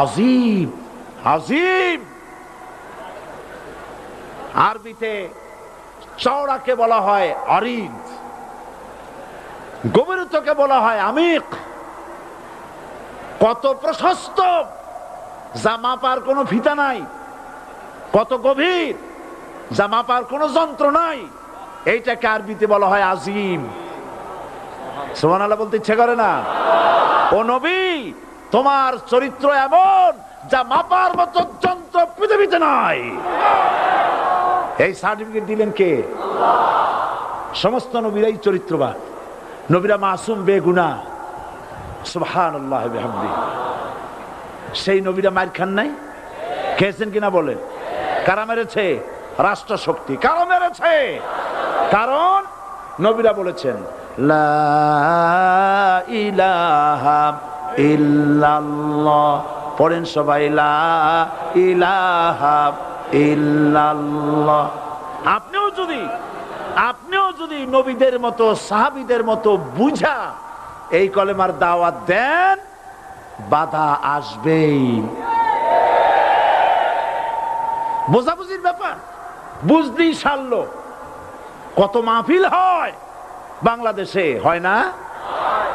আযীম, আযীম। আরবিতে চওড়াকে বলা হয় আরিদ, গভীরতাকে বলা হয় আমিক। কত প্রশস্ত, যা মাপার কোনো ফিতা নাই, কত গভীর, যা মাপার কোনো যন্ত্র নাই, এইটাকে আরবিতে বলা হয় আজিম। সুবহানাল্লাহ বলতে ইচ্ছে করে না? ও নবী, তোমার চরিত্র এমন যা মাপার মতো যন্ত্র পৃথিবীতে নাই। এই সার্টিফিকেট দিলেন কে? সমস্ত নবীরাই চরিত্রবান, নবীরা মাসুম, বেগুনাহ। সুবহানাল্লাহ বিহামদিহি। সেই নবীরা মার খান নাই? খেয়েছেন কিনা বলেন? কারা মেরেছে? রাষ্ট্র শক্তি। কারা মেরেছে? কারণ নবীরা বলেছেন, লা ইলাহা ইল্লাল্লাহ। পড়েন সবাই, লা ইলাহা ইল্লাল্লাহ। আপনিও যদি নবীদের মতো, সাহাবীদের মতো বুঝা এই কলেমার দাওয়াত দেন, বাধা আসবেই। বোঝাবুঝির ব্যাপার, বুঝতেই সারলো। কত মাহফিল হয় বাংলাদেশে, হয় না?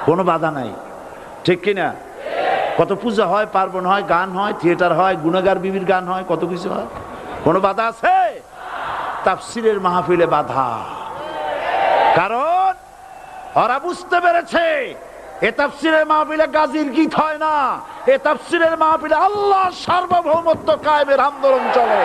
কোনো বাধা নাই, ঠিক কিনা? কত পূজা হয়, পার্বণ হয়, গান হয়, থিয়েটার হয়, গুনাগার বিবির গান হয়, কত কিছু হয়। কোনো বাধা আছে? তাফসীরের মাহফিলে বাধা। কারণ ওরা বুঝতে পেরেছে এ তাফসীরের মাহফিলে গাজীর গীত হয় না, এ তাফসীরের মাহফিলে আল্লাহর সার্বভৌমত্ব কায়েমের আন্দোলন চলে।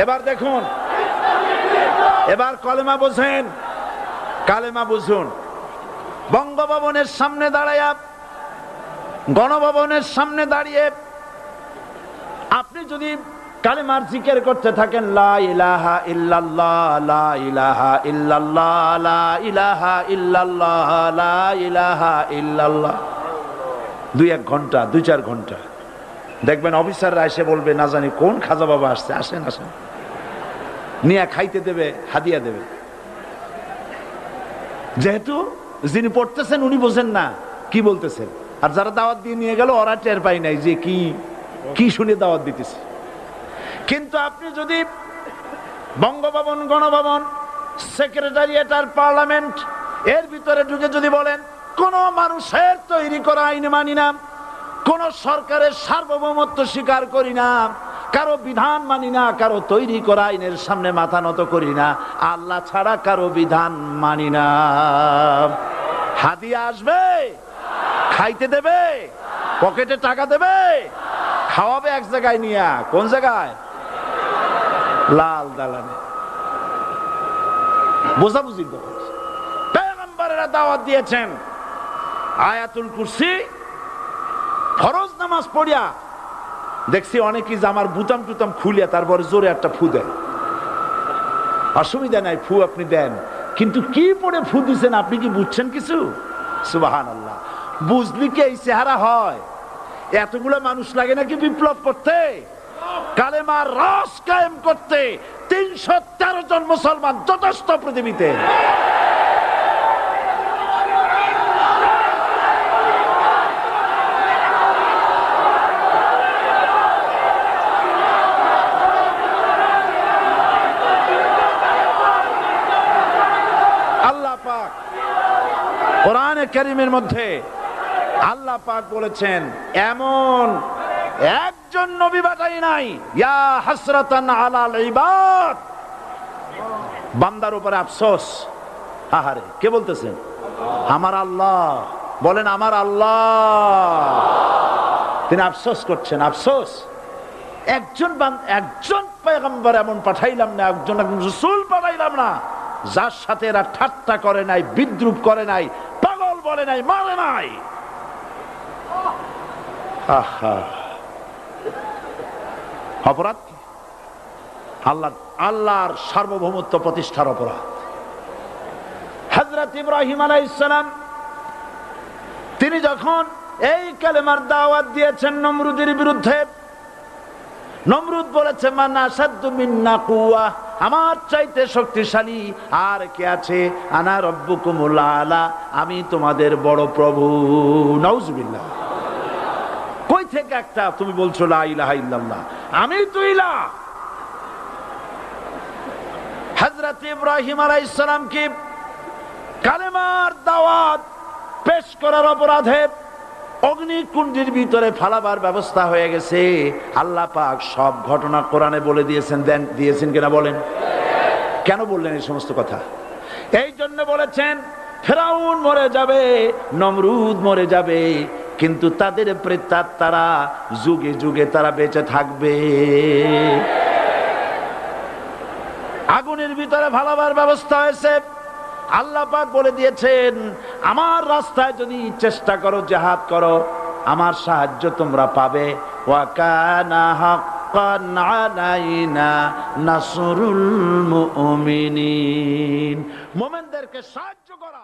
এবার দেখুন, এবার কলেমা বোঝেন, কালেমা বুঝুন। বঙ্গভবনের সামনে দাঁড়াইয়া, গণভবনের সামনে দাঁড়িয়ে আপনি যদি কালেমার জিকির করতে থাকেন, লা ইলাহা ইল্লাল্লাহ, লা ইলাহা ইল্লাল্লাহ, লা ইলাহা ইল্লাল্লাহ, লা ইলাহা ইল্লাল্লাহ, 2-1 ঘন্টা, 2-4 ঘন্টা, দেখবেন অফিসাররা এসে বলবে, না জানি কোন খাজা বাবা আসছে, আসেন আসেন, নিয়ে খাইতে দেবে, হাদিয়া দেবে। যেহেতু যিনি পড়তেছেন উনি বোঝেন না কি বলতেছেন, আর যারা দাওয়াত দিয়ে নিয়ে গেল ওরা টের পাই নাই যে কি কি শুনে দাওয়াত দিতেছে। কিন্তু আপনি যদি বঙ্গভবন, গণভবন, সেক্রেটারিয়েট আর পার্লামেন্ট এর ভিতরে ঢুকে যদি বলেন, কোন মানুষের তৈরি করা আইন মানি না, কোন সরকারের সার্বভৌমত্ব স্বীকার করি না, কারো বিধান মানি না, কারো তৈরি করা আইনের সামনে মাথা নত করি না, আল্লাহ ছাড়া কারো বিধান মানি না, হাদিয়া আসবে, খাইতে দেবে, পকেটে টাকা দেবে, খাওয়াবে এক জায়গায় নিয়ে, কোন জায়গায়? লাল দালানে। বোঝাবুঝি পয়গম্বরেরা দাওয়াত দিয়েছেন, আয়াতুল কুরসি ফরজ নামাজ পড়িয়া দেখছি অনেকেই জামার বুতাম টুতাম খুলিয়া তারপরে জোরে একটা ফু দেন। অসুবিধা নাই, ফু আপনি দেন, কিন্তু কি পড়ে ফু দিচ্ছেন আপনি কি বুঝছেন কিছু? সুবহানাল্লাহ। বুঝলি কি এই চেহারা হয়? এতগুলো মানুষ লাগে নাকি বিপ্লব করতে, কালেমার রস কায়েম করতে? 313 জন মুসলমান যথেষ্ট পৃথিবীতে। কোরআনে কারীমের মধ্যে আল্লাহ পাক বলেছেন, এমন একজন নবী পাঠাই নাই, ইয়া হাসরাতান আলাল ইবাদ, বান্দার উপরে আফসোস। আহারে, কে বলতেছেন? আমার আল্লাহ। বলেন আমার আল্লাহ। তিনি আফসোস করছেন, আফসোস একজন পয়গম্বর এমন পাঠাইলাম না, একজন রাসূল পাঠাইলাম না যার সাথে এরা ঠাট্টা করে নাই, বিদ্রুপ করে নাই, পাগল বলে নাই, মারে নাই। অপরাধ কি? আল্লাহর সার্বভৌমত্ব প্রতিষ্ঠার অপরাধ। হযরত ইব্রাহিম আলাইহিস সালাম তিনি যখন এই কালেমার দাওয়াত দিয়েছেন নমরুদের বিরুদ্ধে, নমরুদ বলেছে, মান আসাদ্দু মিন্না কুওয়া, আমার চাইতে শক্তিশালী আর কে আছে? আনা রব্বুকুমুল আলা, আমি তোমাদের বড় প্রভু। নাউজুবিল্লাহ। কই থেকে একটা তুমি বলছো লা ইলাহা ইল্লাল্লাহ, আমি তো ইলাহ। হযরত ইব্রাহিম আলাইহিস সালাম কি কালেমার দাওয়াত পেশ করার অপরাধে অগ্নিকুণ্ডের ভিতরে ফালাবার ব্যবস্থা হয়ে গেছে। আল্লাহ পাক সব ঘটনা কোরআনে বলে দিয়েছেন, দিয়েছেন কিনা বলেন? কেন বললেন এই সমস্ত কথা? এই জন্য বলেছেন, ফেরাউন মরে যাবে, নমরুদ মরে যাবে, কিন্তু তাদের প্রেতাত্মারা যুগে যুগে তারা বেঁচে থাকবে। আগুনের ভিতরে ফালাবার ব্যবস্থা হয়েছে। আল্লাহ পাক বলে দিয়েছেন, আমার রাস্তায় যদি চেষ্টা করো, জিহাদ করো, আমার সাহায্য তোমরা পাবে। ওয়া কানা হাক্কান আলাইনা নাসরুল মুমিনিন, মুমিনদেরকে সাহায্য করা।